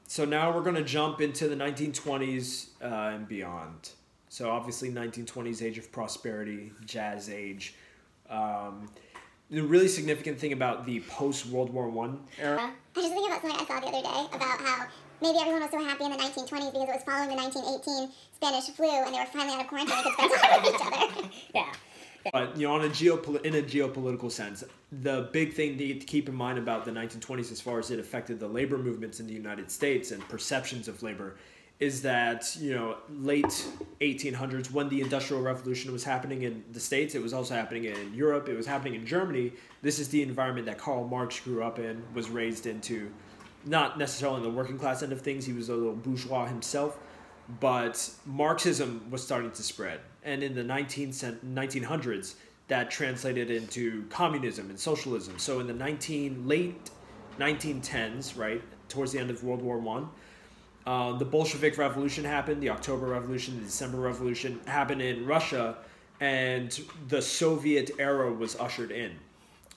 So now we're going to jump into the 1920s and beyond. So obviously 1920s, age of prosperity, jazz age. The really significant thing about the post-World War I era. I was just thinking about something I saw the other day about how maybe everyone was so happy in the 1920s because it was following the 1918 Spanish flu and they were finally out of quarantine and could spend time with each other. Yeah. But, you know, in a geopolitical sense, the big thing to keep in mind about the 1920s as far as it affected the labor movements in the United States and perceptions of labor is that, you know, late 1800s, when the Industrial Revolution was happening in the States, it was also happening in Europe, it was happening in Germany. This is the environment that Karl Marx grew up in, was raised into, not necessarily in the working class end of things, he was a little bourgeois himself, but Marxism was starting to spread. And in the 1900s, that translated into communism and socialism. So in the late 1910s, right, towards the end of World War I, the Bolshevik Revolution happened, the October Revolution, the December Revolution happened in Russia, and the Soviet era was ushered in.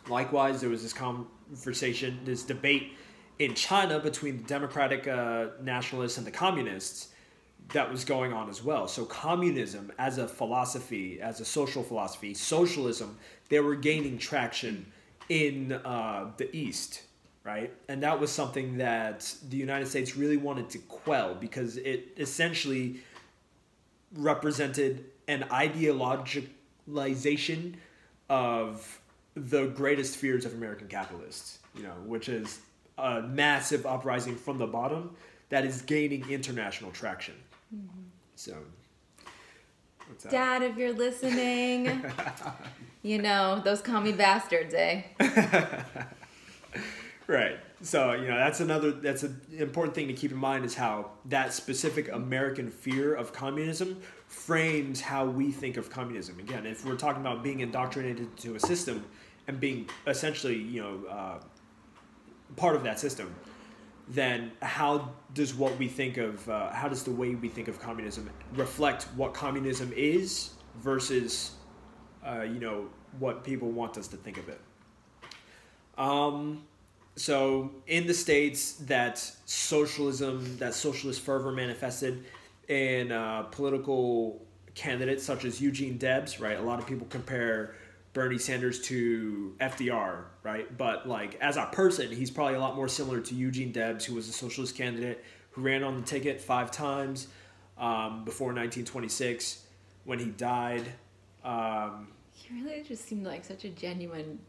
Likewise, there was this conversation, this debate in China between the democratic nationalists and the communists that was going on as well. So communism as a philosophy, as a social philosophy, socialism, they were gaining traction in the East, right? And that was something that the United States really wanted to quell because it essentially represented an ideologicalization of the greatest fears of American capitalists, you know, which is a massive uprising from the bottom that is gaining international traction. Mm-hmm. So, what's that? Dad, if you're listening, you know, those commie bastards, eh? Right. So, you know, that's an important thing to keep in mind is how that specific American fear of communism frames how we think of communism. Again, if we're talking about being indoctrinated into a system and being essentially, you know, part of that system, then how does the way we think of communism reflect what communism is versus, you know, what people want us to think of it? So in the States, that socialist fervor manifested in political candidates such as Eugene Debs, right? A lot of people compare Bernie Sanders to FDR, right? But like as a person, he's probably a lot more similar to Eugene Debs, who was a socialist candidate who ran on the ticket 5 times before 1926 when he died. He really just seemed like such a genuine,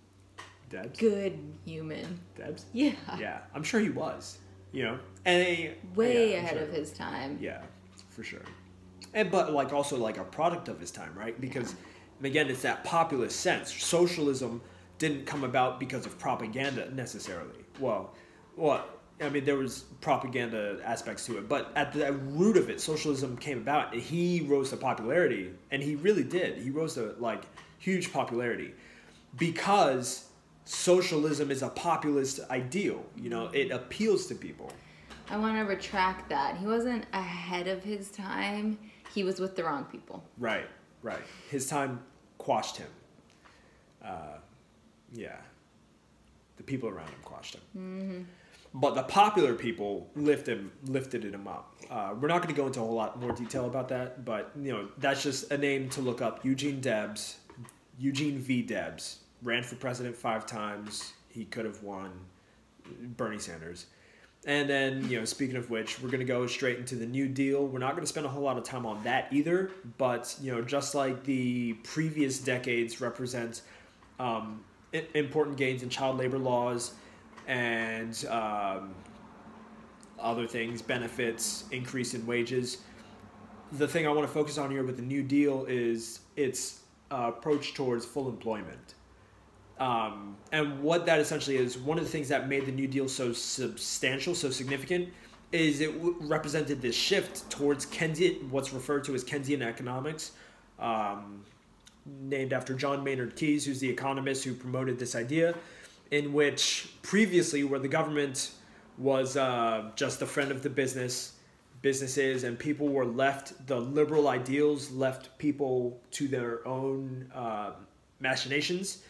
Debs? good human. Debs? Yeah. Yeah, I'm sure he was, you know. And way ahead of his time. Yeah, for sure. But like also like a product of his time, right? Because again, it's that populist sense. Socialism didn't come about because of propaganda necessarily. Well, I mean, there was propaganda aspects to it, but at the root of it, socialism came about, and he rose to popularity, and he really did. He rose to like huge popularity because socialism is a populist ideal. You know, it appeals to people. I want to retract that. He wasn't ahead of his time. He was with the wrong people. Right. His time quashed him. Yeah. The people around him quashed him. Mm-hmm. But the popular people lifted him up. We're not going to go into a whole lot more detail about that, but you know, that's just a name to look up. Eugene V. Debs ran for president 5 times. He could have won. Bernie Sanders. And then, you know, speaking of which, we're going to go straight into the New Deal. We're not going to spend a whole lot of time on that either, but, you know, just like the previous decades represent important gains in child labor laws and other things, benefits, increase in wages. The thing I want to focus on here with the New Deal is its approach towards full employment. And what that essentially is, one of the things that made the New Deal so substantial, so significant, is it represented this shift towards Keynesian, what's referred to as Keynesian economics, named after John Maynard Keynes, who's the economist who promoted this idea, in which previously, where the government was just a friend of the businesses, and people were left, the liberal ideals left people to their own machinations.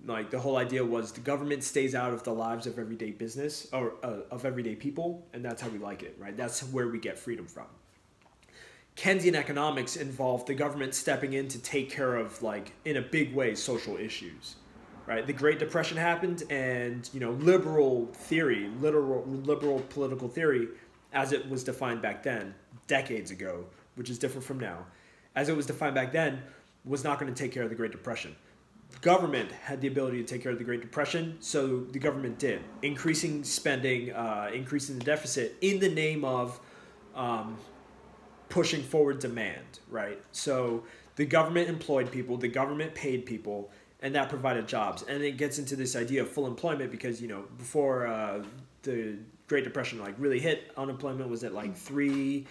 Like the whole idea was the government stays out of the lives of everyday business or of everyday people, and that's how we like it, right? That's where we get freedom from. Keynesian economics involved the government stepping in to take care of, like, in a big way, social issues, right? The Great Depression happened, and, you know, liberal political theory, as it was defined back then, decades ago, which is different from now, as it was defined back then, was not going to take care of the Great Depression. Government had the ability to take care of the Great Depression, so the government did, increasing spending, increasing the deficit in the name of pushing forward demand, right? So the government employed people, the government paid people, and that provided jobs. And it gets into this idea of full employment because, you know, before the Great Depression like really hit, unemployment was at like 3-4%,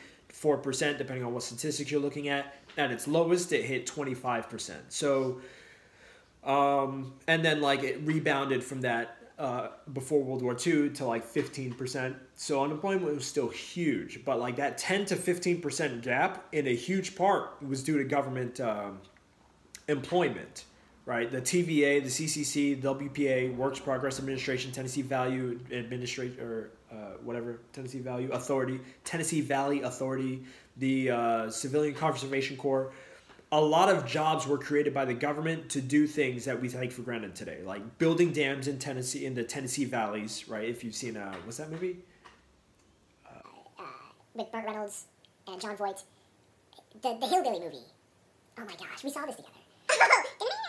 depending on what statistics you're looking at. At its lowest, it hit 25%. So and then like it rebounded from that before World War II to like 15%. So unemployment was still huge, but like that 10 to 15% gap in a huge part was due to government employment, right? The TVA, the CCC, the WPA, Works Progress Administration, Tennessee Valley Authority, the Civilian Conservation Corps. A lot of jobs were created by the government to do things that we take for granted today, like building dams in Tennessee, in the Tennessee valleys, right? If you've seen, what's that movie? With Burt Reynolds and John Voight, the Hillbilly movie. Oh my gosh, we saw this together.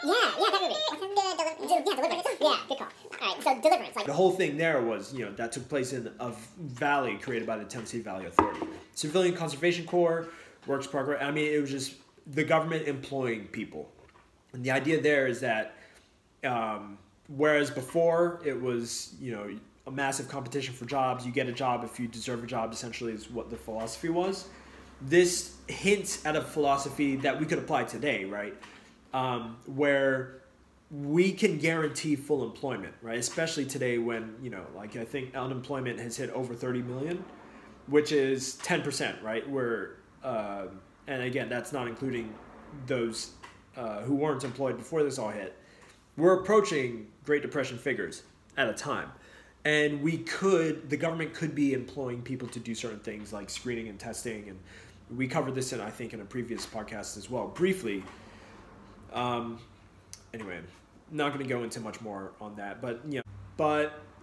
Yeah, that movie. What's that movie? Deliverance. Yeah, good call. All right, so Deliverance. Like the whole thing there was, you know, that took place in a valley created by the Tennessee Valley Authority. Civilian Conservation Corps, Works Progress. I mean, it was just the government employing people. And the idea there is that whereas before it was, you know, a massive competition for jobs, you get a job if you deserve a job, essentially is what the philosophy was. This hints at a philosophy that we could apply today, right? Where we can guarantee full employment, right? Especially today when, you know, like I think unemployment has hit over 30 million, which is 10%, right? Where and again, that's not including those who weren't employed before this all hit. We're approaching Great Depression figures at a time. And the government could be employing people to do certain things like screening and testing. And we covered this in a previous podcast as well, briefly. Anyway, not going to go into much more on that. But,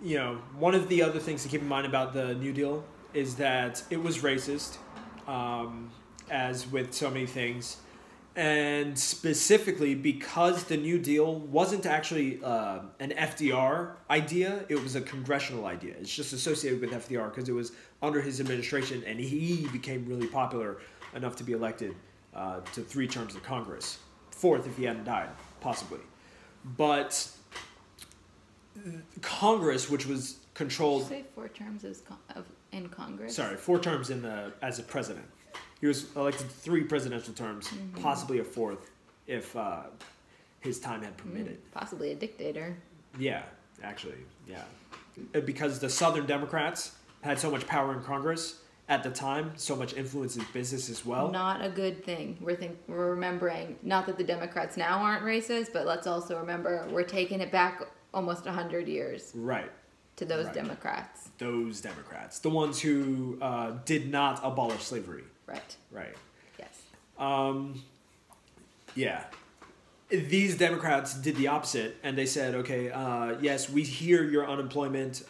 you know, one of the other things to keep in mind about the New Deal is that it was racist. As with so many things, and specifically because the New Deal wasn't actually an FDR idea, it was a congressional idea. It's just associated with FDR because it was under his administration, and he became really popular enough to be elected to 3 terms of Congress, 4th if he hadn't died, possibly. But Congress, which was controlled. Did you say 4 terms in Congress? Sorry, 4 terms as a president. He was elected 3 presidential terms, possibly a 4th if his time had permitted. Possibly a dictator. Yeah, actually, yeah. Because the Southern Democrats had so much power in Congress at the time, so much influence in business as well. Not a good thing. We're remembering, not that the Democrats now aren't racist, but let's also remember we're taking it back almost 100 years. Right. To those Democrats. Those Democrats. The ones who did not abolish slavery. Right. Right. Yes. Yeah. These Democrats did the opposite, and they said, okay, yes, we hear your unemployment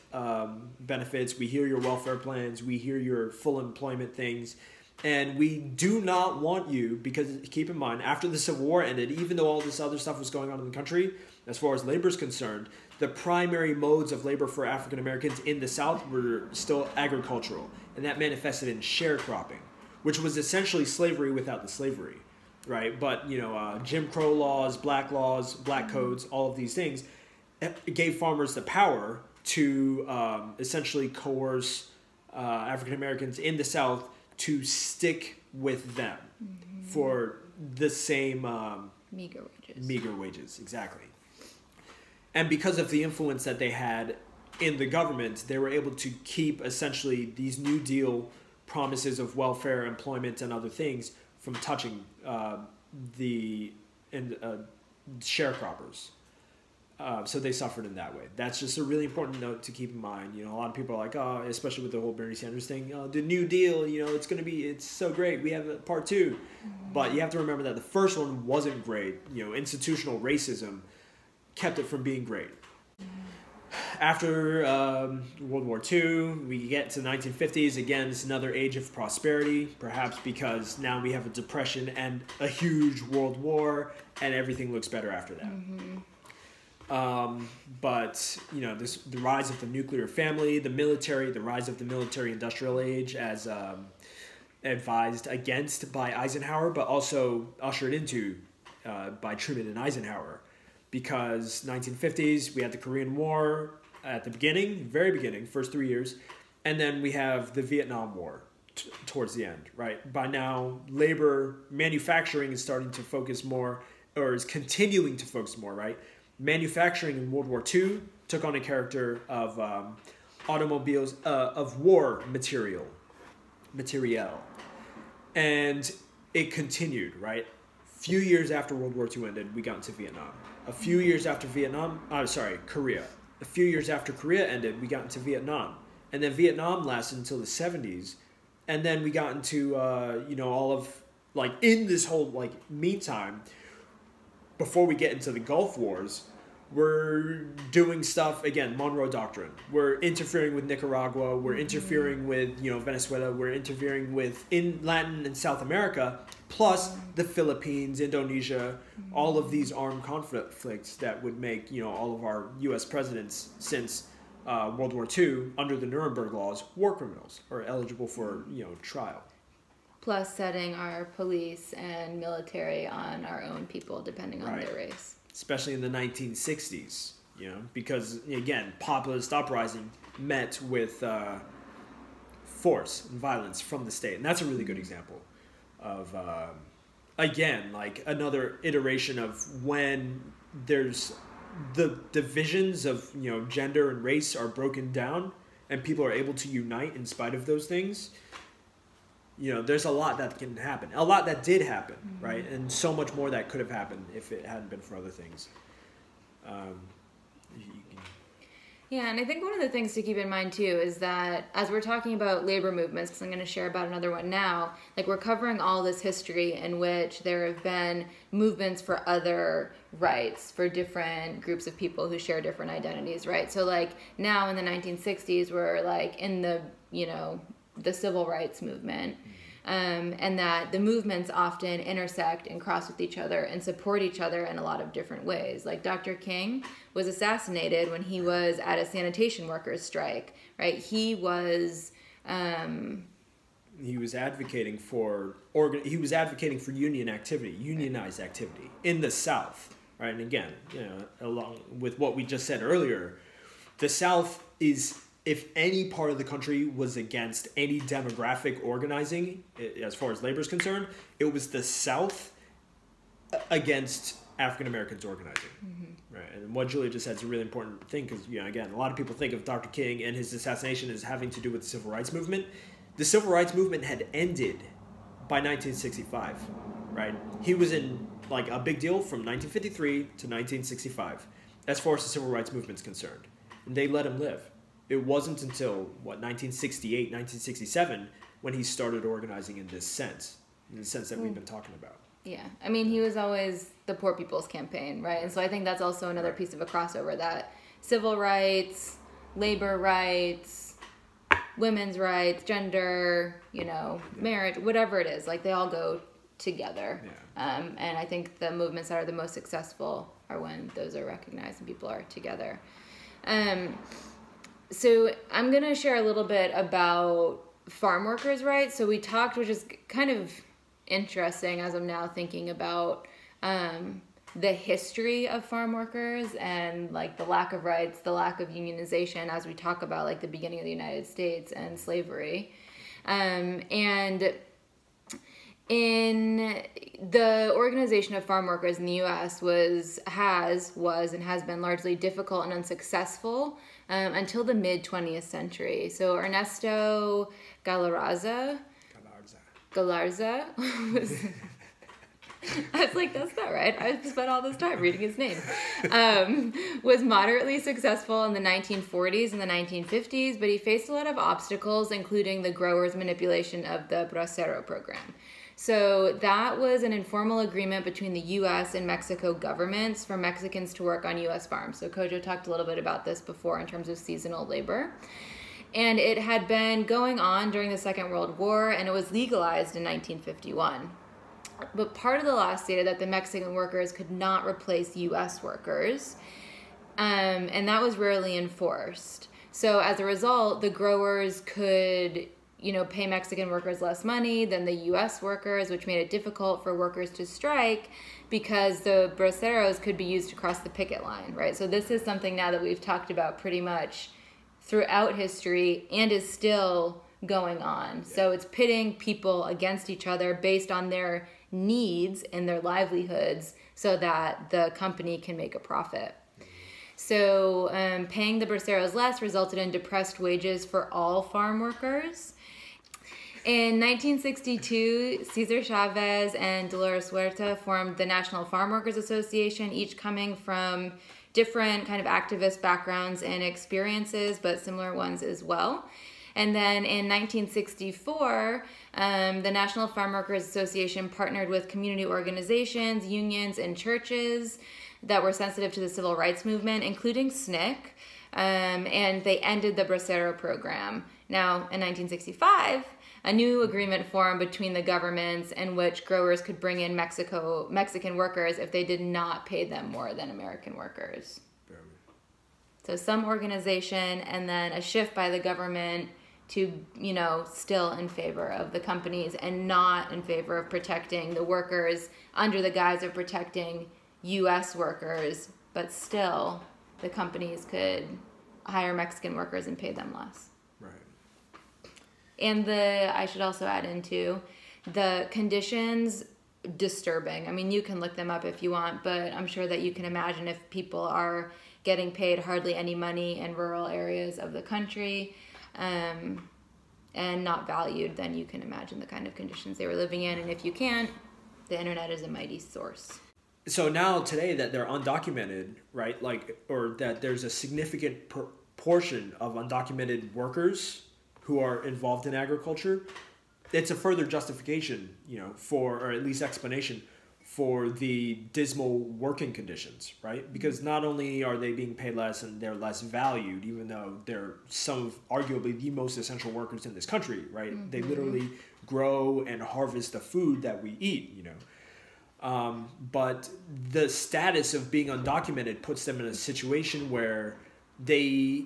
benefits, we hear your welfare plans, we hear your full employment things, and we do not want you, because keep in mind, after the Civil War ended, even though all this other stuff was going on in the country, as far as labor is concerned, the primary modes of labor for African Americans in the South were still agricultural, and that manifested in sharecropping, which was essentially slavery without the slavery. Right, but Jim Crow laws, black codes, all of these things gave farmers the power to essentially coerce African Americans in the South to stick with them for the same meager wages. Meager wages, exactly. And because of the influence that they had in the government, they were able to keep essentially these New Deal promises of welfare, employment, and other things from touching the sharecroppers. So they suffered in that way. That's just a really important note to keep in mind. A lot of people are like, oh, especially with the whole Bernie Sanders thing, the New Deal, it's so great. We have a part 2. But you have to remember that the first one wasn't great. Institutional racism kept it from being great. After World War II, we get to the 1950s. Again, it's another age of prosperity, perhaps because now we have a depression and a huge world war, and everything looks better after that. But, the rise of the nuclear family, the military, the rise of the military-industrial age as advised against by Eisenhower, but also ushered into by Truman and Eisenhower. Because 1950s, we had the Korean War at the beginning, very beginning, first 3 years, and then we have the Vietnam War towards the end, right? By now, manufacturing is starting to focus more, or is continuing to focus more, right? Manufacturing in World War II took on a character of automobiles, of war material, and it continued, right? Few years after World War II ended, we got into Vietnam. A few years after Korea. A few years after Korea ended, we got into Vietnam. And then Vietnam lasted until the 70s. And then we got into, all of, in this whole, meantime, before we get into the Gulf Wars, we're doing stuff, again, Monroe Doctrine. We're interfering with Nicaragua. We're interfering with, Venezuela. We're interfering with, in Latin and South America, plus the Philippines, Indonesia, all of these armed conflicts that would make, all of our U.S. presidents since World War II, under the Nuremberg laws, war criminals, or eligible for, trial. Plus setting our police and military on our own people, depending on their race. Especially in the 1960s, because, again, populist uprising met with force and violence from the state. And that's a really good example of, again, another iteration of when there's the divisions of, gender and race are broken down and people are able to unite in spite of those things. There's a lot that can happen. A lot that did happen, right? And so much more that could have happened if it hadn't been for other things. Yeah, and I think one of the things to keep in mind, too, is that as we're talking about labor movements, because I'm going to share about another one now, we're covering all this history in which there have been movements for other rights for different groups of people who share different identities, right? So, now in the 1960s, we're, in the, the civil rights movement, and that the movements often intersect and cross with each other and support each other in a lot of different ways. Dr. King was assassinated when he was at a sanitation workers strike, right? He was advocating for unionized activity in the South, right? And again, along with what we just said earlier, the South is if any part of the country was against any demographic organizing, as far as labor is concerned, it was the South against African Americans organizing. Right. And what Julia just said is a really important thing because, again, a lot of people think of Dr. King and his assassination as having to do with the Civil Rights Movement. The Civil Rights Movement had ended by 1965, right? He was in like a big deal from 1953 to 1965 as far as the Civil Rights Movement's concerned. And they let him live. It wasn't until, 1968, 1967, when he started organizing in the sense that we've been talking about. Yeah. I mean, he was always the poor people's campaign, right? And so I think that's also another piece of a crossover, that civil rights, labor rights, women's rights, gender, marriage, whatever it is, like they all go together. Yeah. And I think the movements that are the most successful are when those are recognized and people are together. So I'm going to share a little bit about farm workers' rights. So we talked, which is kind of interesting as I'm now thinking about the history of farm workers and like the lack of rights, the lack of unionization as we talk about like the beginning of the United States and slavery. And in the organization of farm workers in the U.S. was and has been largely difficult and unsuccessful until the mid-20th century. So Ernesto Galarza was... I was like, that's not right. I spent all this time reading his name. Was moderately successful in the 1940s and the 1950s, but he faced a lot of obstacles, including the growers' manipulation of the bracero program. So that was an informal agreement between the U.S. and Mexico governments for Mexicans to work on U.S. farms. So Kojo talked a little bit about this before in terms of seasonal labor. And it had been going on during the Second World War, and it was legalized in 1951. But part of the law stated that the Mexican workers could not replace U.S. workers, and that was rarely enforced. So as a result, the growers could, pay Mexican workers less money than the U.S. workers, which made it difficult for workers to strike because the braceros could be used to cross the picket line, right? So this is something now that we've talked about pretty much throughout history and is still going on. So it's pitting people against each other based on their needs and their livelihoods so that the company can make a profit. So paying the braceros less resulted in depressed wages for all farm workers. In 1962, Cesar Chavez and Dolores Huerta formed the National Farm Workers Association, each coming from different kind of activist backgrounds and experiences, but similar ones as well. And then in 1964, the National Farm Workers Association partnered with community organizations, unions, and churches that were sensitive to the civil rights movement, including SNCC, and they ended the bracero program. Now, in 1965, a new agreement formed between the governments in which growers could bring in Mexican workers if they did not pay them more than American workers. So some organization and then a shift by the government to, still in favor of the companies and not in favor of protecting the workers under the guise of protecting U.S. workers, but still the companies could hire Mexican workers and pay them less. Right. And I should also add into the conditions disturbing. I mean, you can look them up if you want, but I'm sure that you can imagine if people are getting paid hardly any money in rural areas of the country, and not valued, then you can imagine the kind of conditions they were living in. And if you can't, the internet is a mighty source. So now today that they're undocumented, right? Or that there's a significant portion of undocumented workers who are involved in agriculture, it's a further justification, or at least explanation for the dismal working conditions, right? Because not only are they being paid less and they're less valued, even though they're some of arguably the most essential workers in this country, right? Mm-hmm. They literally grow and harvest the food that we eat, but the status of being undocumented puts them in a situation where they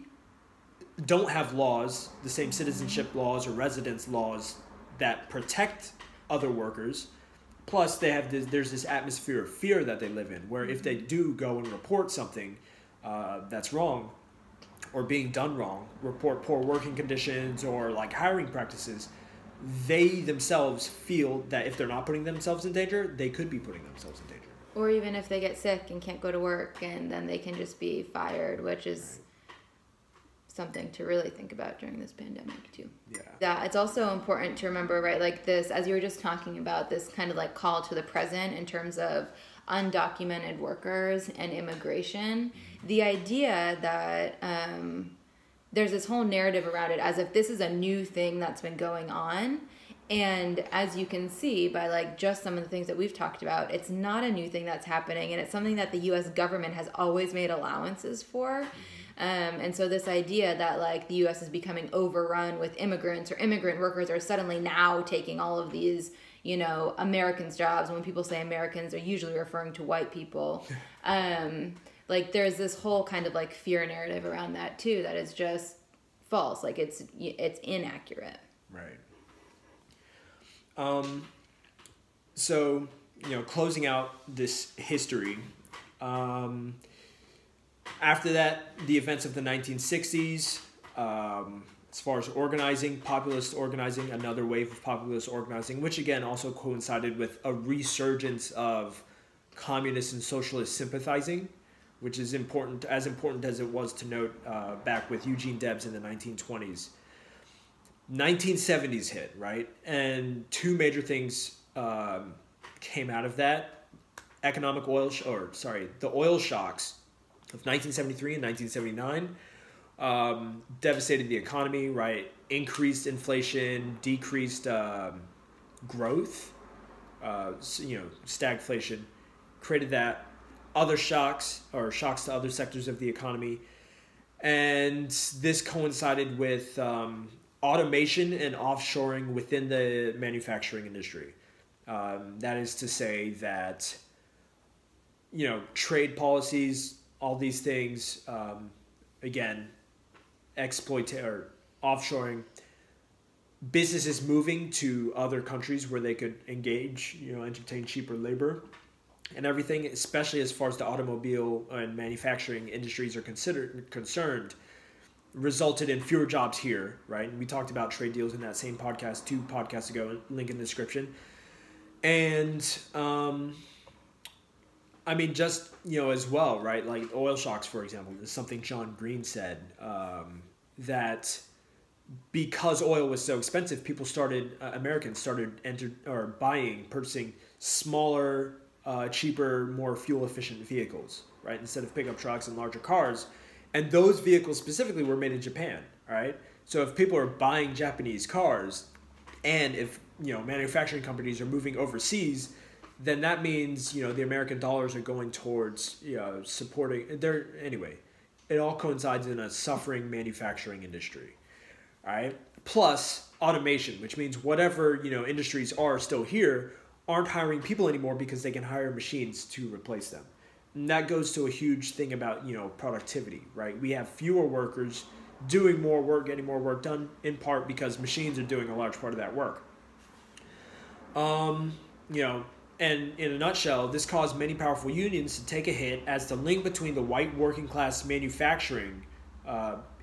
don't have laws, the same citizenship laws or residence laws that protect other workers. Plus, there's this atmosphere of fear that they live in, where if they do go and report something that's wrong, or being done wrong, report poor working conditions or like hiring practices, they themselves feel that if they're not putting themselves in danger, they could be putting themselves in danger. Or even if they get sick and can't go to work, and then they can just be fired, which is something to really think about during this pandemic too. Yeah, it's also important to remember, right, like this, as you were just talking about, this kind of like call to the present in terms of undocumented workers and immigration. The idea that there's this whole narrative around it as if this is a new thing that's been going on. And as you can see by like just some of the things that we've talked about, it's not a new thing that's happening, and it's something that the U.S. government has always made allowances for. And so this idea that like the U.S. is becoming overrun with immigrants, or immigrant workers are suddenly now taking all of these, you know, Americans' jobs. When people say Americans, they're usually referring to white people. Like there's this whole kind of like fear narrative around that too, that is just false. Like it's inaccurate. Right. So, you know, closing out this history, after that, the events of the 1960s, as far as organizing, populist organizing, another wave of populist organizing, which again also coincided with a resurgence of communist and socialist sympathizing, which is important as it was to note back with Eugene Debs in the 1920s. 1970s hit, right? And two major things came out of that. The oil shocks of 1973 and 1979 devastated the economy, right? Increased inflation, decreased growth, stagflation, created that. Other shocks, or shocks to other sectors of the economy. And this coincided with automation and offshoring within the manufacturing industry. That is to say that, you know, trade policies, all these things, again, offshoring, businesses moving to other countries where they could engage, you know, entertain cheaper labor and everything, especially as far as the automobile and manufacturing industries are concerned, resulted in fewer jobs here, right? And we talked about trade deals in that same podcast 2 podcasts ago, link in the description. And, I mean, just, you know, as well, right? Like oil shocks, for example, is something John Green said, that because oil was so expensive, Americans started purchasing smaller, cheaper, more fuel-efficient vehicles, right? Instead of pickup trucks and larger cars. And those vehicles specifically were made in Japan, right? So if people are buying Japanese cars, and if, you know, manufacturing companies are moving overseas, then that means, you know, the American dollars are going towards, you know, supporting anyway. It all coincides in a suffering manufacturing industry, all right? Plus automation, which means whatever, you know, industries are still here aren't hiring people anymore because they can hire machines to replace them. And that goes to a huge thing about, you know, productivity, right? We have fewer workers doing more work, getting more work done, in part because machines are doing a large part of that work. You know, and in a nutshell, this caused many powerful unions to take a hit as the link between the white working class manufacturing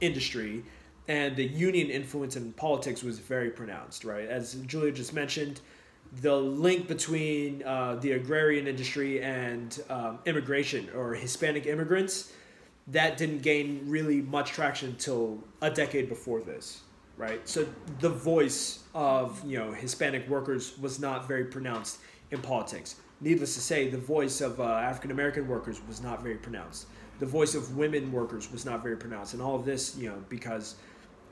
industry and the union influence in politics was very pronounced, right? As Julia just mentioned, the link between the agrarian industry and immigration or Hispanic immigrants, that didn't gain really much traction until a decade before this, right? So the voice of, you know, Hispanic workers was not very pronounced in politics. Needless to say, the voice of African-American workers was not very pronounced. The voice of women workers was not very pronounced. And all of this, you know, because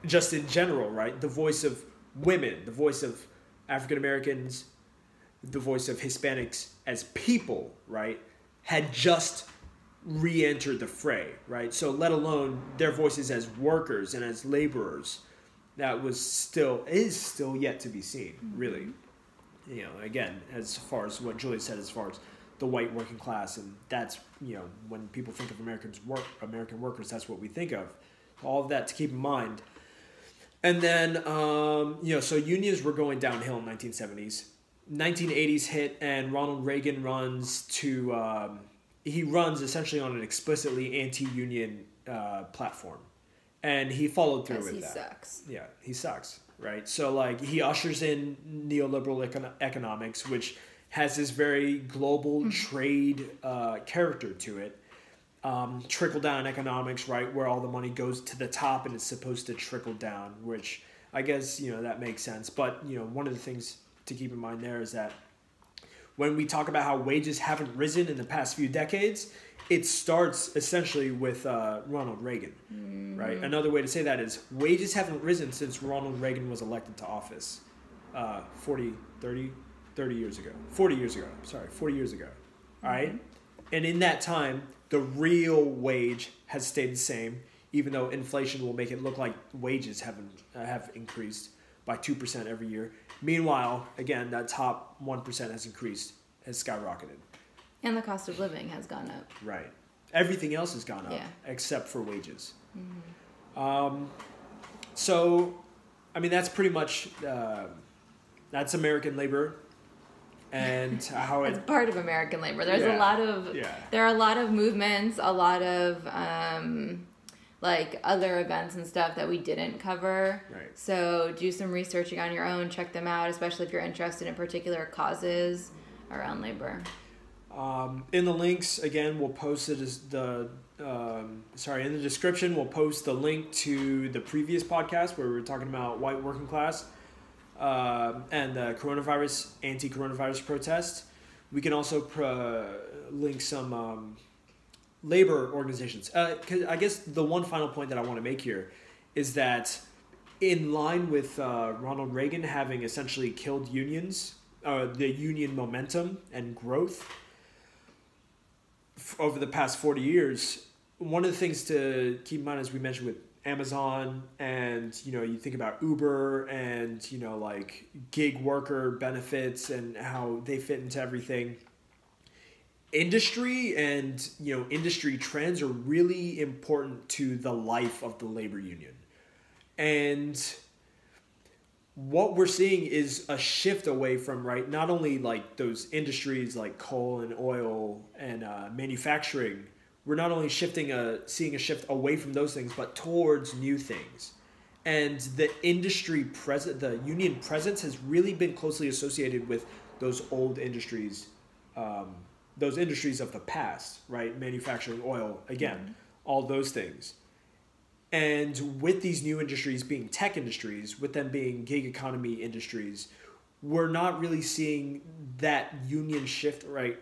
just in general, right, the voice of women, the voice of African-Americans, the voice of Hispanics as people, right, had just re-entered the fray, right? So let alone their voices as workers and as laborers, that is still yet to be seen, really. You know, again, as far as what Julia said, as far as the white working class, and that's, you know, when people think of American workers, that's what we think of. All of that to keep in mind. And then, you know, so unions were going downhill in 1970s. 1980s hit, and Ronald Reagan runs essentially on an explicitly anti-union platform. And he followed through with he that. sucks. Yeah, he sucks, right? So, like, he ushers in neoliberal economics, which has this very global trade character to it. Trickle-down economics, right, where all the money goes to the top and it's supposed to trickle down, which I guess, that makes sense. But, one of the things to keep in mind there is that when we talk about how wages haven't risen in the past few decades, it starts essentially with Ronald Reagan, right? Another way to say that is wages haven't risen since Ronald Reagan was elected to office 40 years ago. All right? And in that time, the real wage has stayed the same, even though inflation will make it look like wages have increased by 2% every year. Meanwhile, again, that top 1% has skyrocketed. And the cost of living has gone up. Right. Everything else has gone up, except for wages. So, I mean, that's pretty much, that's American labor. And how it's part of American labor. There's there are a lot of movements, a lot of like other events and stuff that we didn't cover. Right. So do some researching on your own, check them out, especially if you're interested in particular causes around labor. In the links, again, we'll post it as in the description, we'll post the link to the previous podcast where we were talking about white working class. And the anti-coronavirus protest. We can also link some labor organizations. 'Cause I guess the one final point that I want to make here is that in line with Ronald Reagan having essentially killed unions, the union momentum and growth over the past 40 years, one of the things to keep in mind, as we mentioned with Amazon and, you think about Uber and, like gig worker benefits and how they fit into everything. Industry and, industry trends are really important to the life of the labor union. And what we're seeing is a shift away from, right, not only like those industries like coal and oil and manufacturing. We're not only seeing a shift away from those things, but towards new things. And the the union presence has really been closely associated with those old industries, those industries of the past, right? Manufacturing, oil, again, all those things. And with these new industries being tech industries, with them being gig economy industries, we're not really seeing that union shift, right,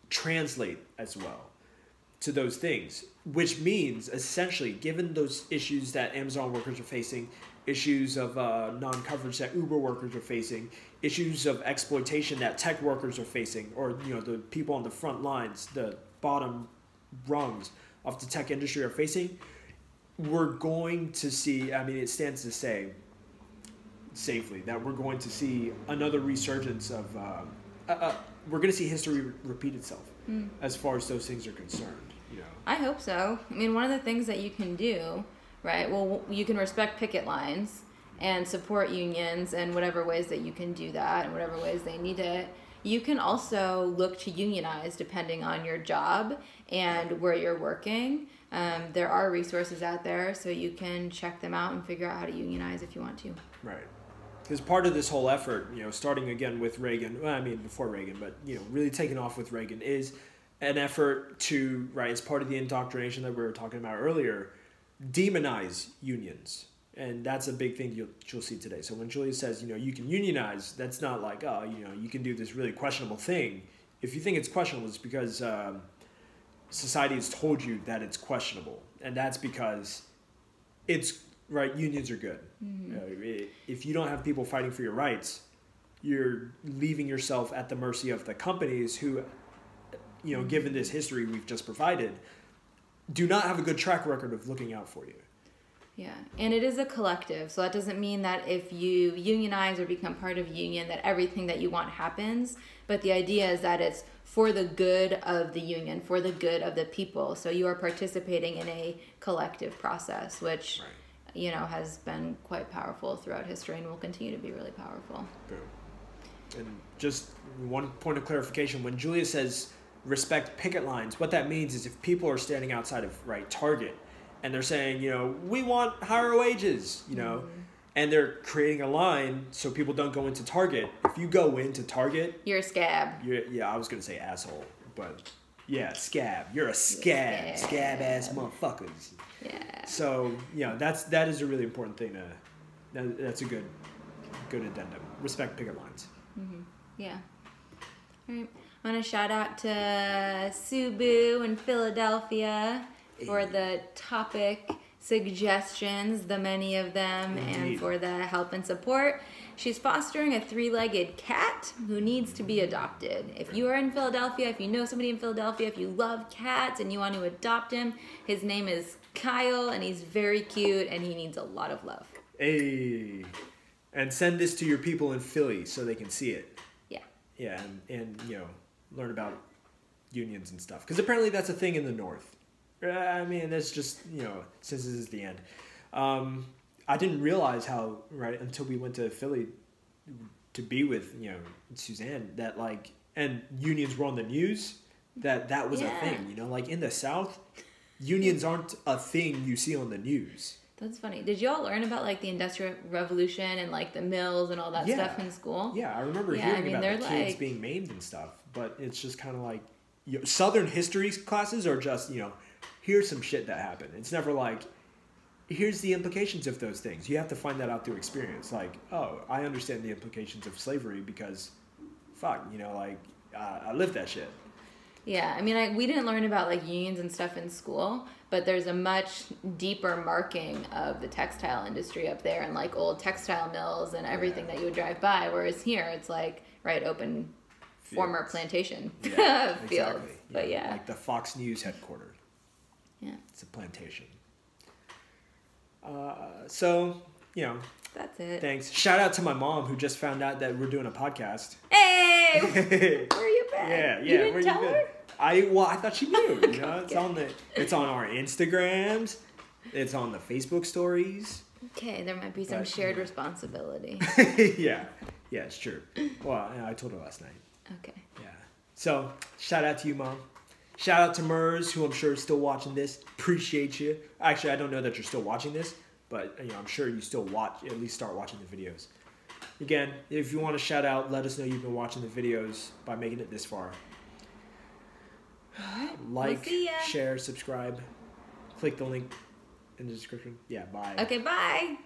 translate as well to those things, which means essentially, given those issues that Amazon workers are facing, issues of non-coverage that Uber workers are facing, issues of exploitation that tech workers are facing, or the people on the front lines, the bottom rungs of the tech industry are facing, we're going to see, I mean, it stands to say safely that we're going to see another resurgence of, we're going to see history repeat itself as far as those things are concerned. I hope so. I mean, one of the things that you can do, right? Well, you can respect picket lines and support unions in whatever ways that you can do that and whatever ways they need it. You can also look to unionize depending on your job and where you're working. There are resources out there, so you can check them out and figure out how to unionize if you want to. Right. Because part of this whole effort, starting again with Reagan, well, I mean, before Reagan, but, really taking off with Reagan is an effort to, right, as part of the indoctrination that we were talking about earlier, demonize unions. And that's a big thing you'll see today. So when Julia says, you can unionize, that's not like, you can do this really questionable thing. If you think it's questionable, it's because society has told you that it's questionable. And that's because it's, right, unions are good. If you don't have people fighting for your rights, you're leaving yourself at the mercy of the companies who, given this history we've just provided, do not have a good track record of looking out for you. Yeah, and it is a collective, so that doesn't mean that if you unionize or become part of a union that everything that you want happens, but the idea is that it's for the good of the union, for the good of the people, so you are participating in a collective process, which, has been quite powerful throughout history and will continue to be really powerful. Boom. And just one point of clarification, when Julia says respect picket lines, what that means is if people are standing outside of, right, Target and they're saying, you know, we want higher wages, you know, and they're creating a line so people don't go into Target. If you go into Target, you're a scab. Yeah, I was gonna say asshole, but yeah, scab. You're a scab ass motherfuckers. Yeah. So that is a really important thing that's a good addendum. Respect picket lines. Yeah. All right. I want to shout out to Subu in Philadelphia for the topic suggestions, the many of them, and for the help and support. She's fostering a 3-legged cat who needs to be adopted. If you are in Philadelphia, if you know somebody in Philadelphia, if you love cats and you want to adopt him, his name is Kyle, and he's very cute, and he needs a lot of love. Hey. And send this to your people in Philly so they can see it. Yeah. Yeah, and learn about unions and stuff. Because apparently that's a thing in the North. I mean, that's just, since this is the end. I didn't realize how, right, until we went to Philly to be with, Suzanne, that, like, and unions were on the news, that was a thing, like in the South, unions aren't a thing you see on the news. That's funny. Did you all learn about, like, the Industrial Revolution and, like, the mills and all that stuff in school? Yeah, I remember hearing about the kids being maimed and stuff, but it's just kind of like, Southern history classes are just, here's some shit that happened. It's never like, here's the implications of those things. You have to find that out through experience. Like, oh, I understand the implications of slavery because, fuck, I lived that shit. Yeah, I mean, we didn't learn about, like, unions and stuff in school, but there's a much deeper marking of the textile industry up there and, like, old textile mills and everything that you would drive by, whereas here it's, like, right, open fields. Former plantation fields. Exactly. But like the Fox News headquarters. Yeah. It's a plantation. So, that's it. Thanks. Shout out to my mom who just found out that we're doing a podcast. Hey! Where you been? Yeah. You didn't tell her? I thought she knew. Okay. It's on our Instagrams. It's on the Facebook stories. Okay, there might be some shared responsibility. Yeah, it's true. Well, I told her last night. Okay. Yeah. So, shout out to you, Mom. Shout out to Mers, who I'm sure is still watching this. Appreciate you. Actually, I don't know that you're still watching this, but I'm sure you still at least start watching the videos. Again, if you want to shout out, let us know you've been watching the videos by making it this far. Like, share, subscribe. Click the link in the description. Yeah, bye. Okay, bye.